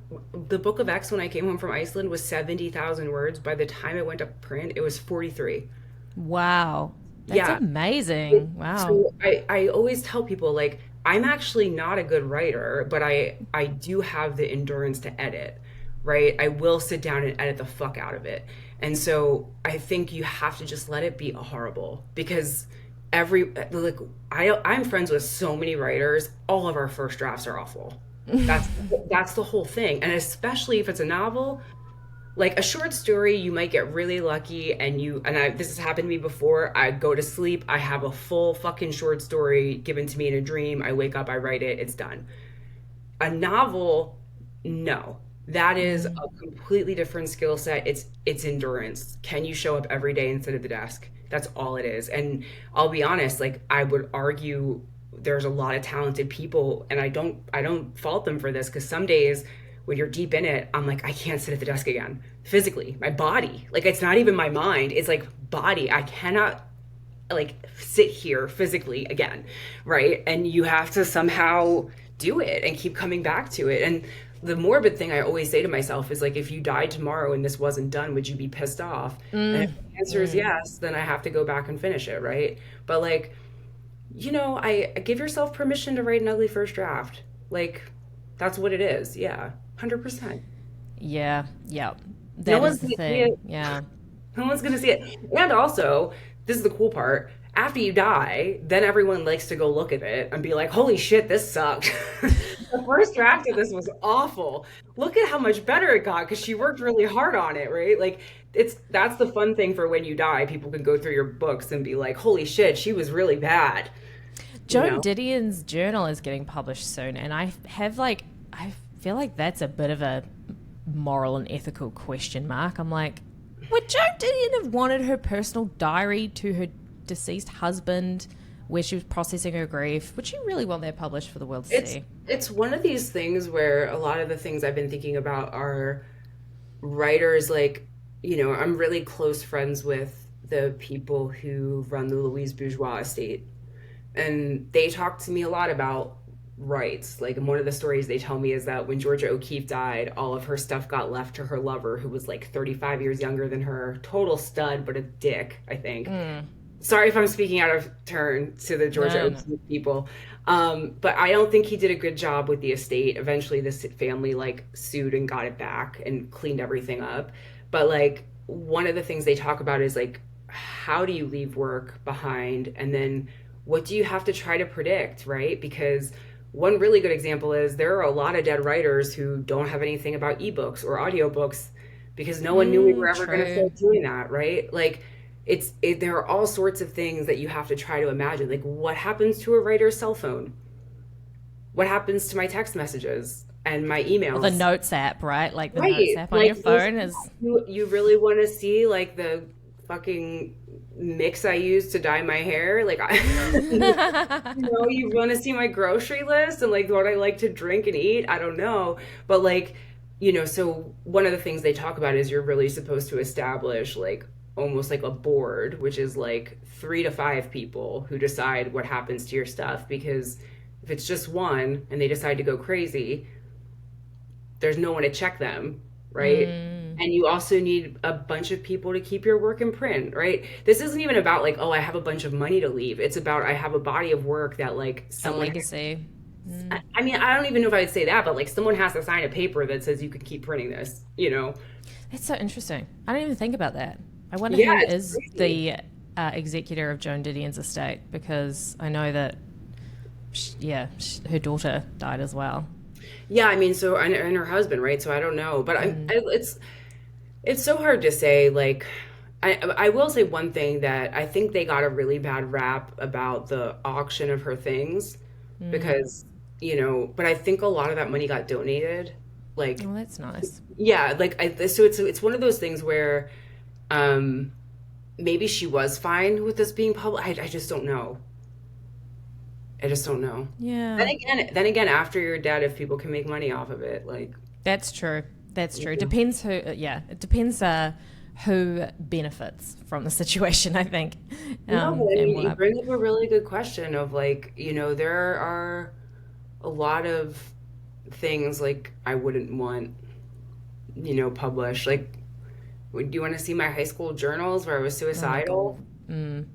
S2: The Book of X, when I came home from Iceland, was 70,000 words. By the time it went to print, it was 43.
S1: Wow. That's amazing. Wow.
S2: So I always tell people, like, I'm actually not a good writer, but I do have the endurance to edit, right? I will sit down and edit the fuck out of it. And so I think you have to just let it be horrible, because I'm friends with so many writers. All of our first drafts are awful. That's the whole thing. And especially if it's a novel, like a short story, you might get really lucky this has happened to me before. I go to sleep, I have a full fucking short story given to me in a dream. I wake up, I write it, it's done. A novel, no. That is a completely different skill set. It's endurance. Can you show up every day and sit at the desk? That's all it is. And I'll be honest, like I would argue there's a lot of talented people, and I don't fault them for this, because some days when you're deep in it, I'm like, I can't sit at the desk again. Physically, my body, like it's not even my mind, it's like body. I cannot like sit here physically again, right? And you have to somehow do it and keep coming back to it. And the morbid thing I always say to myself is like, if you died tomorrow and this wasn't done, would you be pissed off? And if the answer is yes, then I have to go back and finish it, right? But like, I give yourself permission to write an ugly first draft. Like, that's what it is. Yeah, 100%.
S1: Yeah, that is the thing. Yeah,
S2: no one's gonna see it. And also, this is the cool part. After you die, then everyone likes to go look at it and be like, holy shit, this sucked. The first draft of this was awful. Look at how much better it got, because she worked really hard on it, right? Like, that's the fun thing for when you die. People can go through your books and be like, holy shit, she was really bad.
S1: Joan Didion's journal is getting published soon, and I feel like that's a bit of a moral and ethical question mark. I'm like, would Joan Didion have wanted her personal diary to her deceased husband, where she was processing her grief? Would she really want that published for the world to see?
S2: It's one of these things where a lot of the things I've been thinking about are writers, like, I'm really close friends with the people who run the Louise Bourgeois estate, and they talk to me a lot about rights. Like, and one of the stories they tell me is that when Georgia O'Keeffe died, all of her stuff got left to her lover, who was like 35 years younger than her, total stud, but a dick, I think. Sorry if I'm speaking out of turn to the Georgia O'Keeffe people. But I don't think he did a good job with the estate. Eventually this family like sued and got it back and cleaned everything up. But like, one of the things they talk about is like, how do you leave work behind? And then what do you have to try to predict, right? Because one really good example is there are a lot of dead writers who don't have anything about ebooks or audiobooks, because no one knew we were ever going to start doing that, right? Like, there are all sorts of things that you have to try to imagine. Like, what happens to a writer's cell phone? What happens to my text messages and my emails?
S1: Or the Notes app, right? Like the Notes app on your phone is...
S2: You really want to see, like, the fucking mix I use to dye my hair? Like, you want to see my grocery list and, like, what I like to drink and eat? I don't know. But, like, so one of the things they talk about is you're really supposed to establish, like, almost like a board, which is like 3 to 5 people who decide what happens to your stuff. Because if it's just one and they decide to go crazy, there's no one to check them, right? And you also need a bunch of people to keep your work in print, right? This isn't even about like, oh, I have a bunch of money to leave. It's about I have a body of work that like
S1: A
S2: someone.
S1: legacy.
S2: I mean, I don't even know if I'd say that, but like someone has to sign a paper that says you can keep printing this, you know?
S1: That's so interesting. I didn't even think about that. I wonder
S2: Yeah,
S1: who
S2: it's
S1: is
S2: crazy.
S1: the executor of Joan Didion's estate, because I know that, her daughter died as well.
S2: Yeah, I mean, so and her husband, right? So I don't know, but it's so hard to say. Like, I will say one thing that I think they got a really bad rap about the auction of her things because, but I think a lot of that money got donated. Like,
S1: Oh, that's nice.
S2: yeah, like so it's one of those things where um maybe she was fine with this being public. I just don't know. I just don't know.
S1: Yeah,
S2: Then again, after you're dead, if people can make money off of it, like,
S1: that's true. That's true.
S2: yeah.
S1: Depends who. Yeah, it depends who benefits from the situation. I think.
S2: No, but I
S1: And
S2: mean, you
S1: what?
S2: bring up a really good question of like, there are a lot of things like I wouldn't want, published. Like, would you want to see my high school journals where I was
S1: Oh my god.
S2: suicidal?
S1: Mm.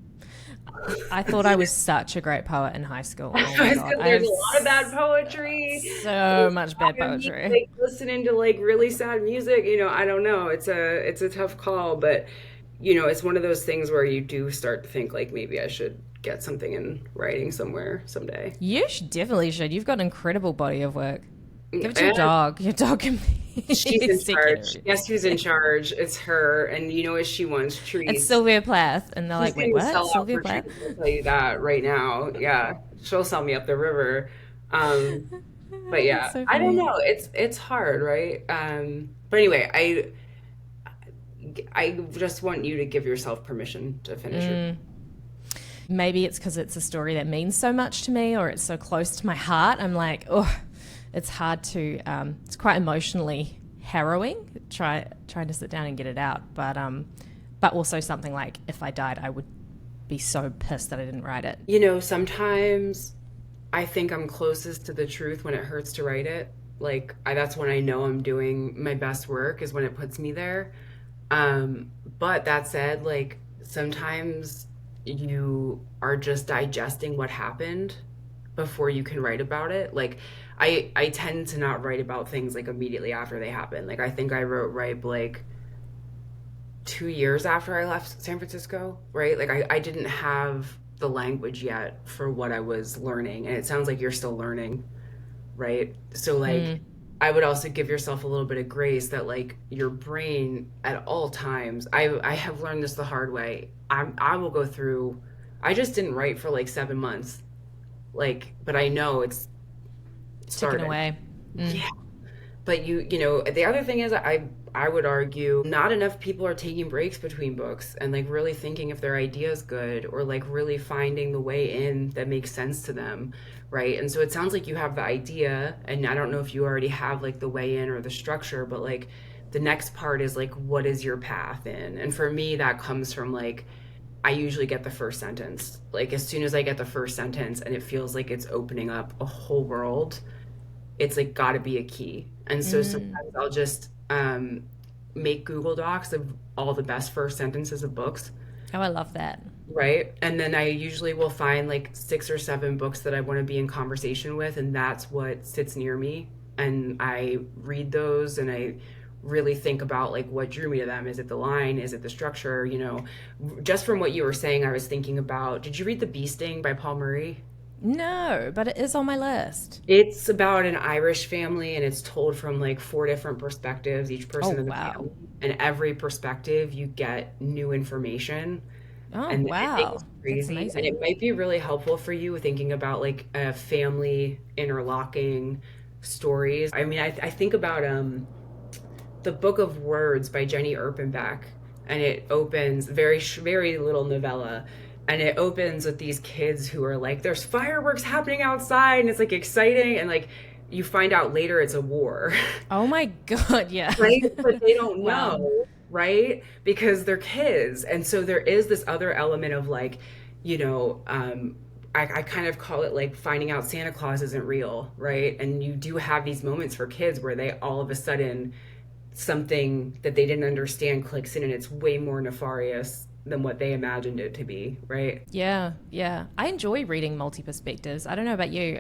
S1: I thought I was such a great poet in high school. Oh my
S2: Because
S1: god, I
S2: there's
S1: have
S2: a lot of bad poetry.
S1: so much bad
S2: And me,
S1: poetry.
S2: like listening to like really sad music, I don't know. It's a tough call, but it's one of those things where you do start to think like maybe I should get something in writing somewhere someday.
S1: You definitely should. You've got an incredible body of work. Give it to your
S2: And
S1: dog. Your dog can be
S2: she's in charge.
S1: executive.
S2: Guess who's in charge? It's her. And you know what she wants?
S1: It's
S2: Trees.
S1: Sylvia Plath, and they're
S2: She's
S1: like, "Wait,
S2: going to
S1: what?
S2: sell out
S1: Sylvia
S2: for
S1: Plath?"
S2: trees. I'll tell you that right now. Yeah, she'll sell me up the river. Um, but
S1: That's
S2: yeah,
S1: so
S2: I don't
S1: funny.
S2: know. It's hard, right? But anyway, I just want you to give yourself permission to finish your.
S1: Maybe it's because it's a story that means so much to me, or it's so close to my heart. I'm like, oh, it's hard to. It's quite emotionally harrowing. Trying to sit down and get it out, but also something like if I died, I would be so pissed that I didn't write it.
S2: Sometimes I think I'm closest to the truth when it hurts to write it. Like that's when I know I'm doing my best work is when it puts me there. But that said, like sometimes you are just digesting what happened before you can write about it. Like I tend to not write about things like immediately after they happen. Like I think I wrote Ripe like 2 years after I left San Francisco, right? Like I didn't have the language yet for what I was learning. And it sounds like you're still learning, right? So like I would also give yourself a little bit of grace that like your brain at all times, I have learned this the hard way. I will go through, I just didn't write for like 7 months. Like, but I know it's
S1: Ticking
S2: starting.
S1: away.
S2: Yeah. But the other thing is I would argue not enough people are taking breaks between books and like really thinking if their idea is good or like really finding the way in that makes sense to them, right? And so it sounds like you have the idea, and I don't know if you already have like the way in or the structure, but like the next part is like what is your path in? And for me that comes from like I usually get the first sentence. Like as soon as I get the first sentence and it feels like it's opening up a whole world, it's like got to be a key. And so sometimes I'll just make Google Docs of all the best first sentences of books,
S1: Oh, I love that.
S2: right? And then I usually will find like 6 or 7 books that I want to be in conversation with, and that's what sits near me. And I read those and I really think about like what drew me to them. Is it the line? Is it the structure? Just from what you were saying, I was thinking about, did you read The Bee Sting by Paul Murray?
S1: No, but it is on my list.
S2: It's about an Irish family and it's told from like 4 different perspectives, each
S1: Oh,
S2: person in the
S1: wow.
S2: family. And every perspective, you get new information.
S1: Oh,
S2: And I think
S1: wow.
S2: it's
S1: That's
S2: crazy. And
S1: amazing.
S2: it might be really helpful for you thinking about like a family interlocking stories. I mean, I think about The Book of Words by Jenny Erpenbeck. And it opens very little novella. And it opens with these kids who are like, there's fireworks happening outside, and it's like exciting, and like you find out later it's a war,
S1: Oh my God, yeah.
S2: right? But they don't
S1: Wow.
S2: know. right? Because they're kids. And so there is this other element of like, you know, I kind of call it like finding out Santa Claus isn't real, right? And you do have these moments for kids where they all of a sudden something that they didn't understand clicks in and it's way more nefarious than what they imagined it to be, right?
S1: Yeah, yeah. I enjoy reading multi perspectives. I don't know about you.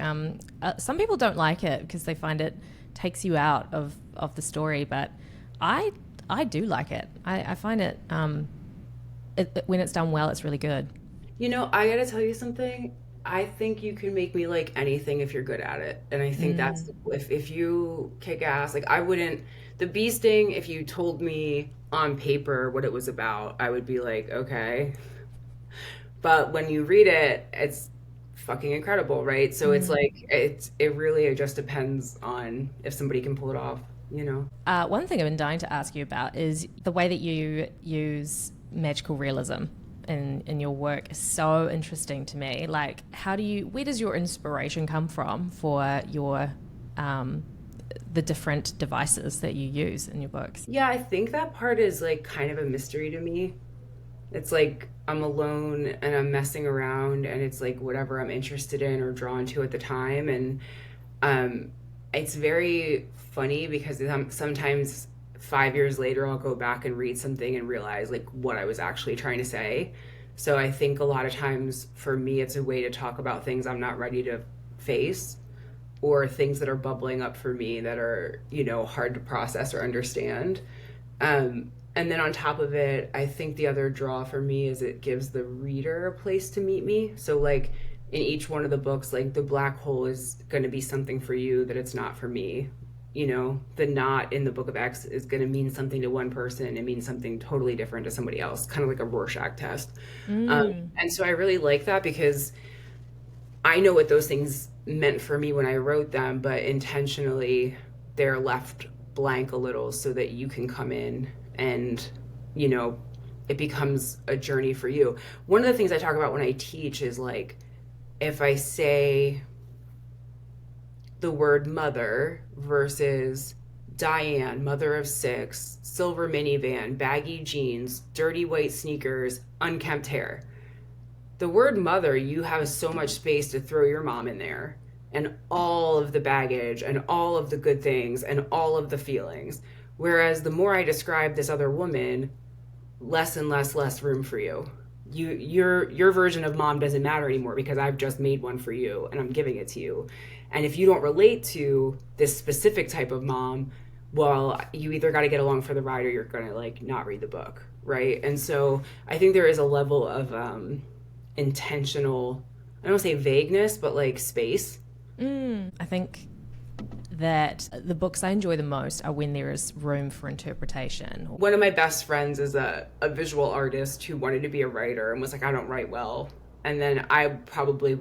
S1: Some people don't like it because they find it takes you out of the story, but I I do like it. I find it, when it's done well, it's really good.
S2: You know, I gotta tell you something. I think you can make me like anything if you're good at it. And I think that's
S1: Mm.
S2: if you kick ass, like I wouldn't the bee sting, if you told me on paper what it was about, I would be like, okay. But when you read it, it's fucking incredible, right? So it's
S1: Mm.
S2: like it really it just depends on if somebody can pull it off, you know?
S1: One thing I've been dying to ask you about is the way that you use magical realism in your work is so interesting to me. Like, where does your inspiration come from for um, the different devices that you use in your books?
S2: Yeah, I think that part is like kind of a mystery to me. It's like I'm alone and I'm messing around and it's like whatever I'm interested in or drawn to at the time. And um, it's very funny because sometimes 5 years later I'll go back and read something and realize like what I was actually trying to say. So I think a lot of times for me it's a way to talk about things I'm not ready to face or things that are bubbling up for me that are, you know, hard to process or understand. And then on top of it, I think the other draw for me is it gives the reader a place to meet me. So, like, in each one of the books, like, the black hole is going to be something for you that it's not for me. You know, the knot in the Book of X is going to mean something to one person and it means something totally different to somebody else, kind of like a Rorschach test.
S1: Mm.
S2: And so I really like that because I know what those things meant for me when I wrote them, but intentionally they're left blank a little so that you can come in and, you know, it becomes a journey for you. One of the things I talk about when I teach is like, if I say the word mother versus Diane, mother of six, silver minivan, baggy jeans, dirty white sneakers, unkempt hair, the word mother, you have so much space to throw your mom in there and all of the baggage and all of the good things and all of the feelings. Whereas the more I describe this other woman, less and less room for you. Your version of mom doesn't matter anymore because I've just made one for you and I'm giving it to you. And if you don't relate to this specific type of mom, well, you either got to get along for the ride or you're going to like not read the book, right? And so I think there is a level of intentional, I don't want to say vagueness, but like space.
S1: I think that the books I enjoy the most are when there is room for interpretation.
S2: One of my best friends is a visual artist who wanted to be a writer and was like, I don't write well. And then I probably,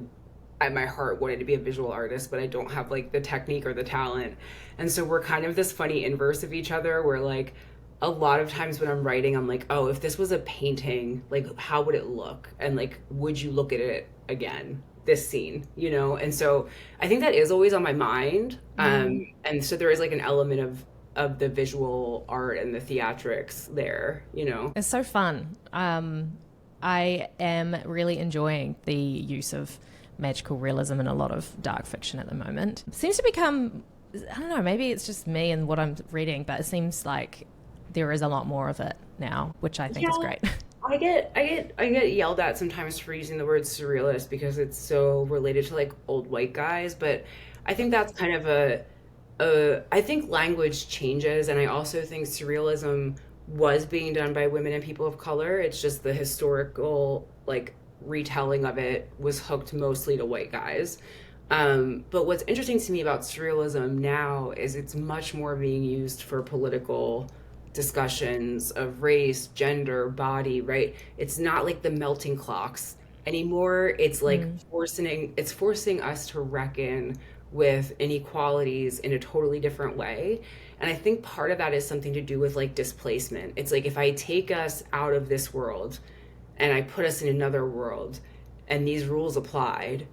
S2: at my heart, wanted to be a visual artist, but I don't have like the technique or the talent. And so we're kind of this funny inverse of each other where like a lot of times when I'm writing, I'm like, oh, if this was a painting, like how would it look? And like, would you look at it again? This scene, you know? And so I think that is always on my mind. And so there is like an element of the visual art and the theatrics there, you know?
S1: It's so fun. I am really enjoying the use of magical realism in a lot of dark fiction at the moment. It seems to become, I don't know, maybe it's just me and what I'm reading, but it seems like there is a lot more of it now, which I think is
S2: Yeah.
S1: great.
S2: I get yelled at sometimes for using the word surrealist because it's so related to like old white guys, but I think that's kind of I think language changes, and I also think surrealism was being done by women and people of color. It's just the historical like retelling of it was hooked mostly to white guys. But what's interesting to me about surrealism now is it's much more being used for political discussions of race, gender, body, right? It's not like the melting clocks anymore. It's like forcing us to reckon with inequalities in a totally different way. And I think part of that is something to do with like displacement. It's like if I take us out of this world and I put us in another world and these rules applied,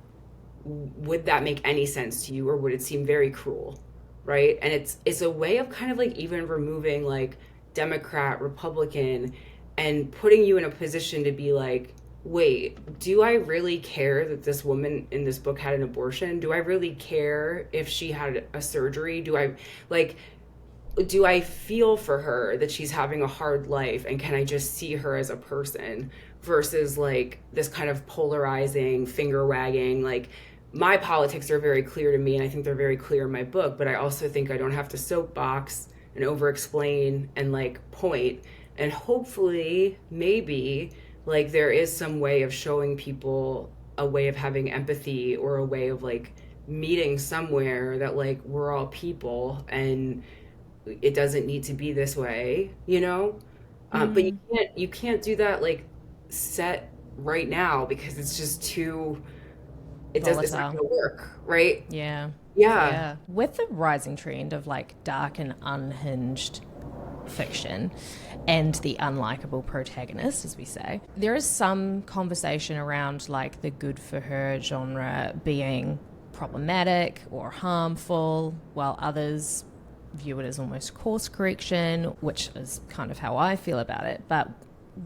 S2: would that make any sense to you or would it seem very cruel? Right? And it's a way of kind of like even removing like Democrat, Republican, and putting you in a position to be like, wait, do I really care that this woman in this book had an abortion? Do I really care if she had a surgery? Do I feel for her that she's having a hard life, and can I just see her as a person versus like this kind of polarizing finger wagging? Like, my politics are very clear to me, and I think they're very clear in my book, but I also think I don't have to soapbox and over explain and like point. And hopefully, maybe, like, there is some way of showing people a way of having empathy, or a way of like meeting somewhere that like we're all people and it doesn't need to be this way, you know? But you can't do that like set right now, because it's just too, it's not gonna work, right? Yeah.
S1: With the rising trend of like dark and unhinged fiction and the unlikable protagonist, as we say, there is some conversation around like the good for her genre being problematic or harmful, while others view it as almost course correction, which is kind of how I feel about it. But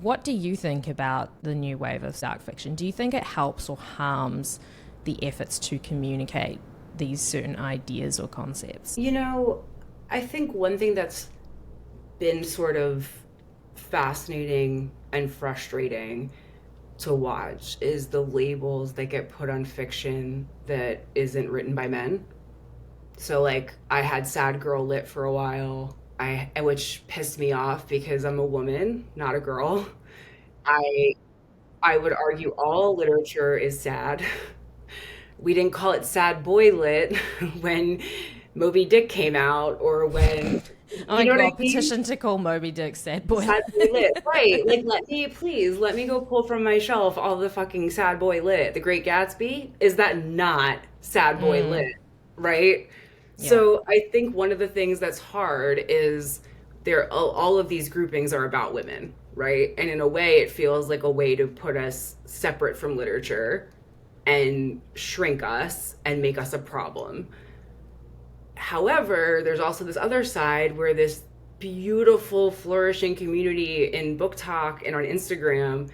S1: what do you think about the new wave of dark fiction? Do you think it helps or harms the efforts to communicate these certain ideas or concepts?
S2: You know, I think one thing that's been sort of fascinating and frustrating to watch is the labels that get put on fiction that isn't written by men. So like, I had sad girl lit for a while, which pissed me off because I'm a woman, not a girl. I would argue all literature is sad. We didn't call it sad boy lit when Moby Dick came out, or when
S1: oh my God, petition to call Moby Dick sad boy
S2: lit. Right. Like, let me go pull from my shelf all the fucking sad boy lit. The Great Gatsby, is that not sad boy lit? Right? Yeah. So I think one of the things that's hard is all of these groupings are about women, right? And in a way, it feels like a way to put us separate from literature and shrink us and make us a problem. However, there's also this other side where this beautiful, flourishing community in Book Talk and on Instagram,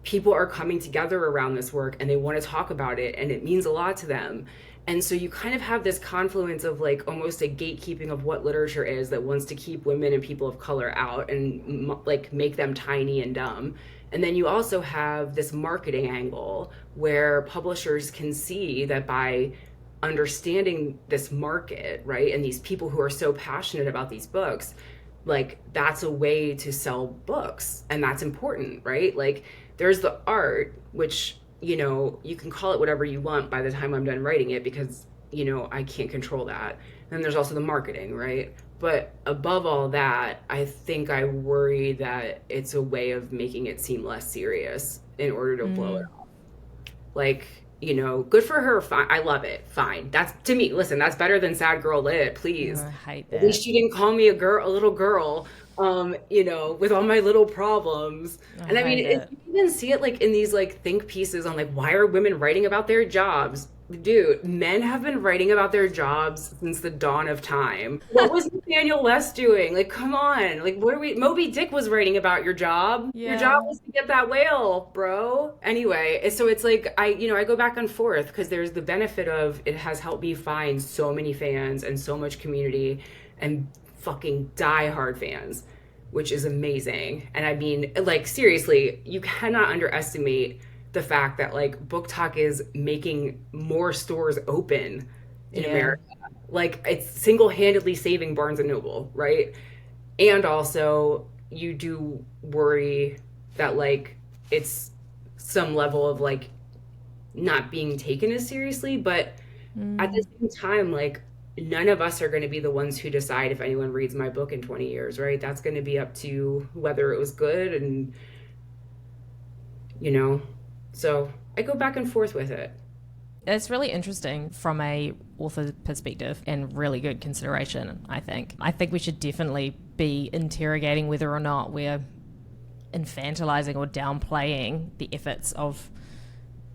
S2: people are coming together around this work and they want to talk about it, and it means a lot to them. And so you kind of have this confluence of like almost a gatekeeping of what literature is, that wants to keep women and people of color out and like make them tiny and dumb. And then you also have this marketing angle where publishers can see that by understanding this market, right, and these people who are so passionate about these books, like, that's a way to sell books, and that's important, right? Like, there's the art, which, you know, you can call it whatever you want by the time I'm done writing it, because, you know, I can't control that. And there's also the marketing, right? But above all that, I think I worry that it's a way of making it seem less serious in order to blow it off. Like, you know, good for her. Fine. I love it. Fine. That's, to me, listen, that's better than sad girl lit, please.
S1: I hate that.
S2: At least she didn't call me a little girl, you know, with all my little problems. And I mean, you even see it like in these like think pieces on like, why are women writing about their jobs? Dude, men have been writing about their jobs since the dawn of time. What was Nathaniel West doing? Like, come on. Like, Moby Dick was writing about your job. Yeah. Your job was to get that whale, bro. Anyway, so it's like, I go back and forth because there's the benefit of it has helped me find so many fans and so much community and fucking diehard fans, which is amazing. And I mean, like, seriously, you cannot underestimate the fact that like Book Talk is making more stores open in America. Like, it's single-handedly saving Barnes and Noble, right? And also you do worry that like it's some level of like not being taken as seriously, but at the same time, like, none of us are going to be the ones who decide if anyone reads my book in 20 years, right? That's going to be up to whether it was good, and, you know, so I go back and forth with it.
S1: It's really interesting from a author perspective, and really good consideration, I think. I think we should definitely be interrogating whether or not we're infantilizing or downplaying the efforts of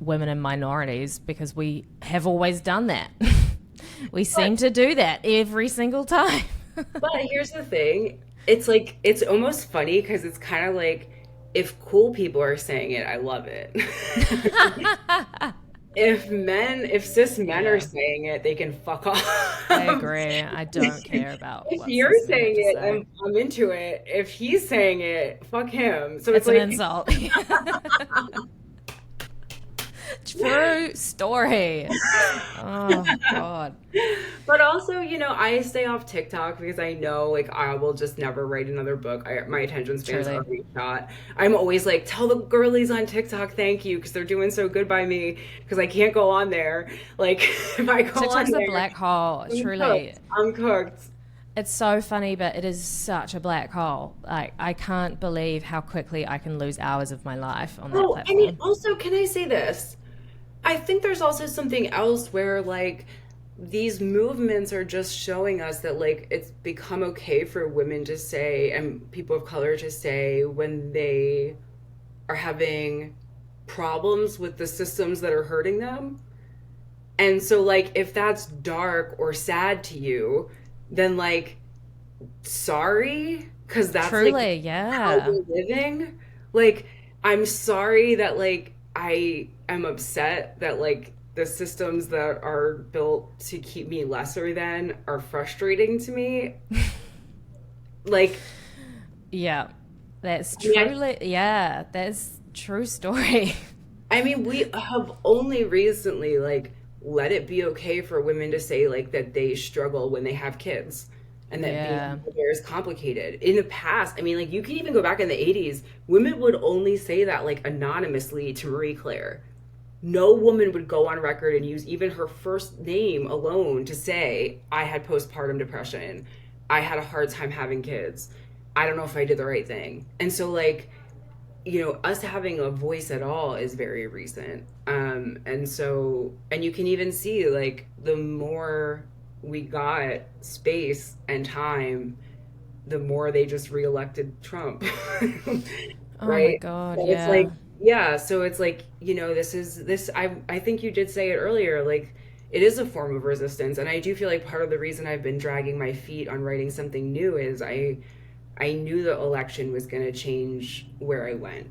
S1: women and minorities, because we have always done that. We seem to do that every single time.
S2: But here's the thing. it's like it's almost funny because it's kind of like if cool people are saying it, I love it. If cis men are
S1: Yeah,
S2: saying it, they can fuck off.
S1: I agree. I don't care about
S2: If
S1: what
S2: you're
S1: cis men have
S2: saying
S1: to
S2: it,
S1: say.
S2: I'm into it. If he's saying it, fuck him. So it's
S1: It's an
S2: like,
S1: insult. True story. Oh, God.
S2: but also, I stay off TikTok because I know like I will just never write another book. My attention span's
S1: Truly.
S2: already shot. I'm always like, tell the girlies on TikTok thank you because they're doing so good by me because I can't go on there. Like if I go on
S1: TikTok's a
S2: there,
S1: black hole,
S2: I'm
S1: truly.
S2: cooked. I'm cooked.
S1: It's so funny, but it is such a black hole. Like, I can't believe how quickly I can lose hours of my life on that
S2: Oh, I mean,
S1: platform.
S2: also, can I say this? I think there's also something else where like these movements are just showing us that like it's become okay for women to say and people of color to say when they are having problems with the systems that are hurting them. And so like if that's dark or sad to you, then like sorry, because that's like
S1: Truly,
S2: how
S1: yeah.
S2: we're living. Like, I'm sorry that like I am upset that like the systems that are built to keep me lesser than are frustrating to me. Like,
S1: Yeah. That's
S2: I mean,
S1: truly, yeah, that's true story.
S2: we have only recently like let it be okay for women to say like that they struggle when they have kids and that being a
S1: Yeah.
S2: mother is complicated. In the past, like you can even go back in the 80s, women would only say that like anonymously to Marie Claire. No woman would go on record and use even her first name alone to say, I had postpartum depression. I had a hard time having kids. I don't know if I did the right thing. And so, like, us having a voice at all is very recent. And so, and you can even see, like, the more we got space and time, the more they just reelected Trump.
S1: Oh my
S2: Right?
S1: God,
S2: So it's
S1: yeah.
S2: like, yeah, so it's like, I think you did say it earlier, like it is a form of resistance. And I do feel like part of the reason I've been dragging my feet on writing something new is I knew the election was going to change where I went,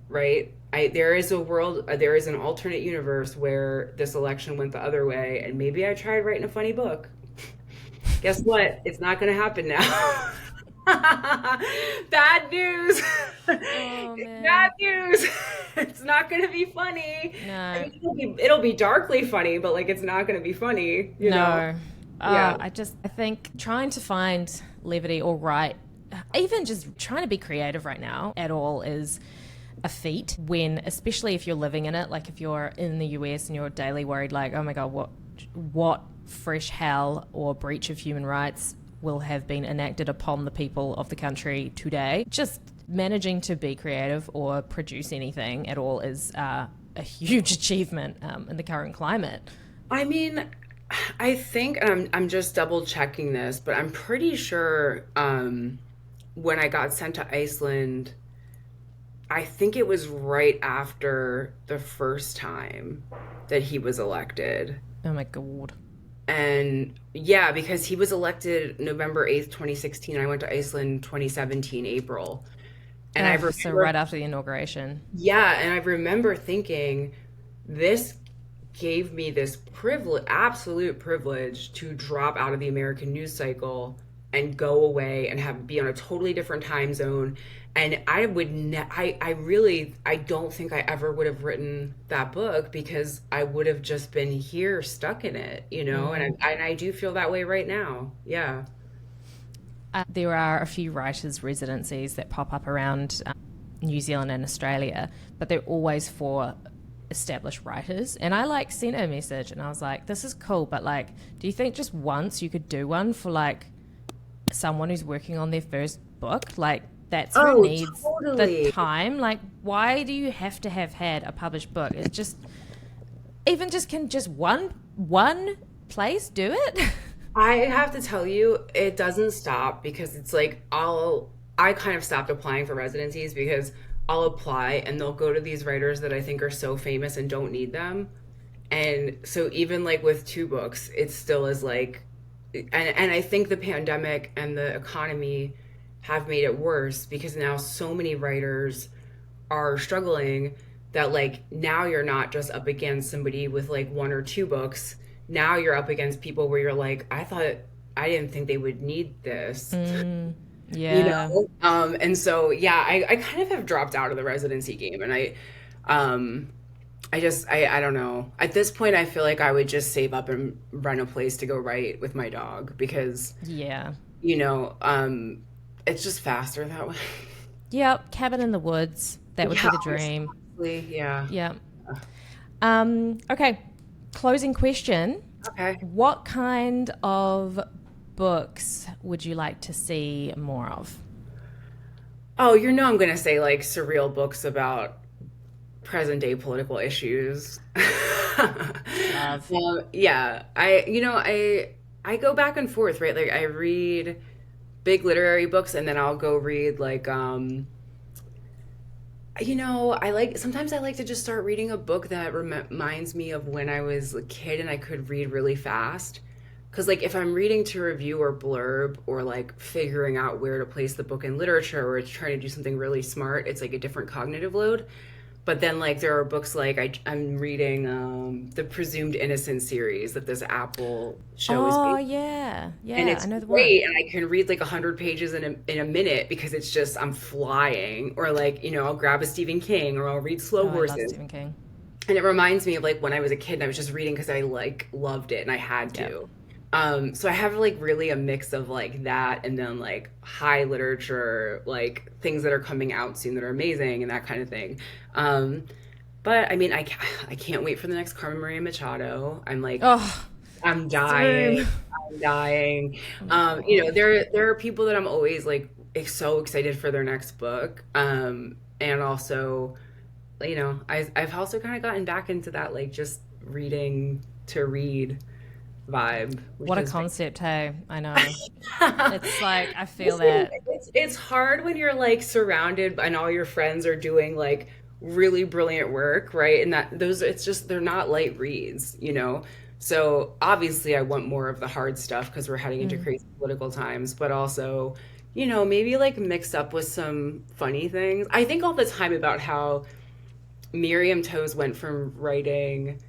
S2: right? There is a world, there is an alternate universe where this election went the other way, and maybe I tried writing a funny book. Guess what? It's not going to happen now. Bad news.
S1: Oh
S2: Bad
S1: man.
S2: news. It's not going to be funny.
S1: No.
S2: It'll be darkly funny, but like it's not going to be funny, you know?
S1: No.
S2: Yeah.
S1: I think trying to find levity or write, even just trying to be creative right now at all is a feat when, especially if you're living in it, like if you're in the US and you're daily worried, like, oh my God, what fresh hell or breach of human rights will have been enacted upon the people of the country today. Just managing to be creative or produce anything at all is a huge achievement in the current climate.
S2: I mean, I think I'm just double checking this, but I'm pretty sure when I got sent to Iceland, I think it was right after the first time that he was elected.
S1: Oh my God.
S2: And yeah, because he was elected November 8th, 2016. I went to Iceland 2017, April. And I
S1: So
S2: remember,
S1: right after the inauguration.
S2: yeah, and I remember thinking, this gave me this privilege, absolute privilege to drop out of the American news cycle and go away and be on a totally different time zone. And I would, I really, I don't think I ever would have written that book because I would have just been here stuck in it, and I do feel that way right now. Yeah.
S1: There are a few writers' residencies that pop up around New Zealand and Australia, but they're always for established writers. And I like sent a message and I was like, this is cool, but like, do you think just once you could do one for like someone who's working on their first book? Like, that's who
S2: Oh,
S1: needs the
S2: totally.
S1: time. Like, why do you have to have had a published book? It's just, even just can just one place do it?
S2: I have to tell you, it doesn't stop because it's like I kind of stopped applying for residencies because I'll apply and they'll go to these writers that I think are so famous and don't need them. And so even like with two books, it still is like, and I think the pandemic and the economy have made it worse, because now so many writers are struggling that like now you're not just up against somebody with like one or two books. Now you're up against people where you're like, I didn't think they would need this.
S1: Yeah.
S2: And so yeah, I kind of have dropped out of the residency game, and I don't know. At this point, I feel like I would just save up and rent a place to go write with my dog, because
S1: Yeah.
S2: it's just faster that way.
S1: Yep. Cabin in the woods. That would be the dream.
S2: Honestly, yeah.
S1: Yeah. Okay. Closing question.
S2: Okay.
S1: What kind of books would you like to see more of?
S2: Oh, I'm going to say like surreal books about present day political issues.
S1: Love.
S2: Yeah. I go back and forth, right? Like I read big literary books, and then I'll go read like sometimes I like to just start reading a book that reminds me of when I was a kid and I could read really fast. Because like if I'm reading to review or blurb, or like figuring out where to place the book in literature, or trying to do something really smart, it's like a different cognitive load. But then like there are books like I'm reading the Presumed Innocent series that this Apple show is
S1: Oh,
S2: based,
S1: yeah. Yeah,
S2: and it's
S1: I know the
S2: great,
S1: one.
S2: and I can read like 100 pages in a minute, because it's just I'm flying. Or like I'll grab a Stephen King, or I'll read Slow
S1: Oh, I love
S2: Horses,
S1: Stephen King.
S2: and it reminds me of like when I was a kid and I was just reading because I like loved it and I had
S1: Yeah.
S2: to. So I have like really a mix of like that, and then like high literature, like things that are coming out soon that are amazing and that kind of thing. But I mean, I can't wait for the next Carmen Maria Machado.
S1: Oh,
S2: I'm dying.
S1: same.
S2: I'm dying.
S1: Oh my God.
S2: There are people that I'm always like so excited for their next book. And also, I've also kind of gotten back into that like just reading to read vibe, which
S1: What a
S2: is
S1: concept, hey? I know. It's like, I feel
S2: Listen,
S1: that.
S2: it's hard when you're like surrounded and all your friends are doing like really brilliant work, right? And it's just they're not light reads. So obviously I want more of the hard stuff because we're heading into crazy political times, but also, maybe like mixed up with some funny things. I think all the time about how Miriam Toews went from writing,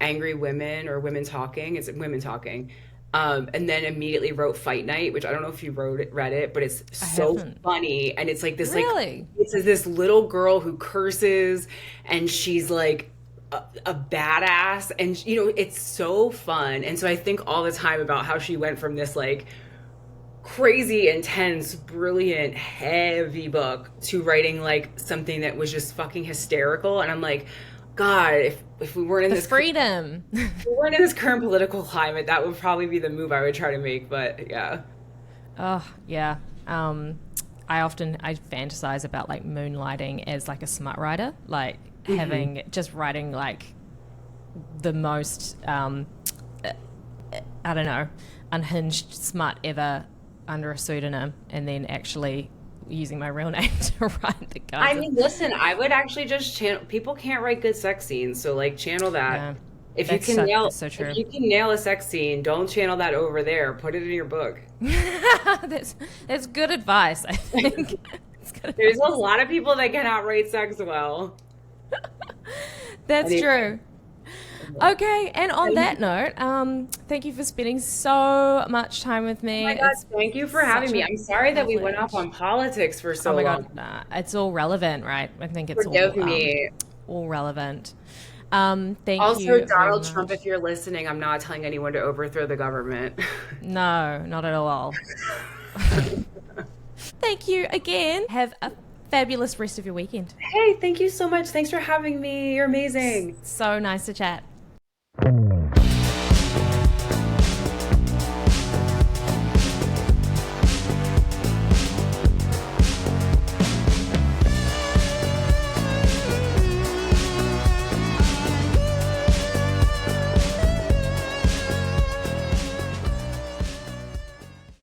S2: angry women or women talking, it's women talking, and then immediately wrote Fight Night, which I don't know if you read it, but it's
S1: I
S2: so
S1: haven't.
S2: funny. And it's like this, like,
S1: Really?
S2: it's this little girl who curses, and she's like a badass, and it's so fun. And so I think all the time about how she went from this like crazy, intense, brilliant, heavy book to writing like something that was just fucking hysterical. And I'm like, God, if we weren't in
S1: The
S2: this
S1: freedom.
S2: if we weren't in this current political climate, that would probably be the move I would try to make. But yeah.
S1: Oh, yeah. I fantasize about like moonlighting as like a smut writer, like just writing like the most, I don't know, unhinged smut ever under a pseudonym, and then actually using my real name to write the guys.
S2: I mean, listen, I would actually just channel. People can't write good sex scenes, so like channel that.
S1: Yeah,
S2: If you
S1: that's
S2: can nail,
S1: that's so true.
S2: if you can nail a sex scene, don't channel that over there. Put it in your book.
S1: That's good advice, I think. It's good
S2: There's a
S1: advice.
S2: lot of people that cannot write sex well.
S1: That's
S2: Anyway.
S1: true. Okay, and on that note, thank you for spending so much time with me.
S2: Oh my God,
S1: It's
S2: thank you for having
S1: such
S2: me.
S1: a
S2: I'm sorry that we went off
S1: privilege.
S2: on politics for
S1: Oh
S2: so
S1: my
S2: long.
S1: God, nah, it's all relevant, right? I think it's
S2: Forgive me.
S1: all relevant. Thank
S2: Also,
S1: you very
S2: Donald Trump,
S1: much.
S2: if you're listening, I'm not telling anyone to overthrow the government.
S1: No, not at all. Thank you again. Have a fabulous rest of your weekend.
S2: Hey, thank you so much. Thanks for having me. You're amazing.
S1: So nice to chat.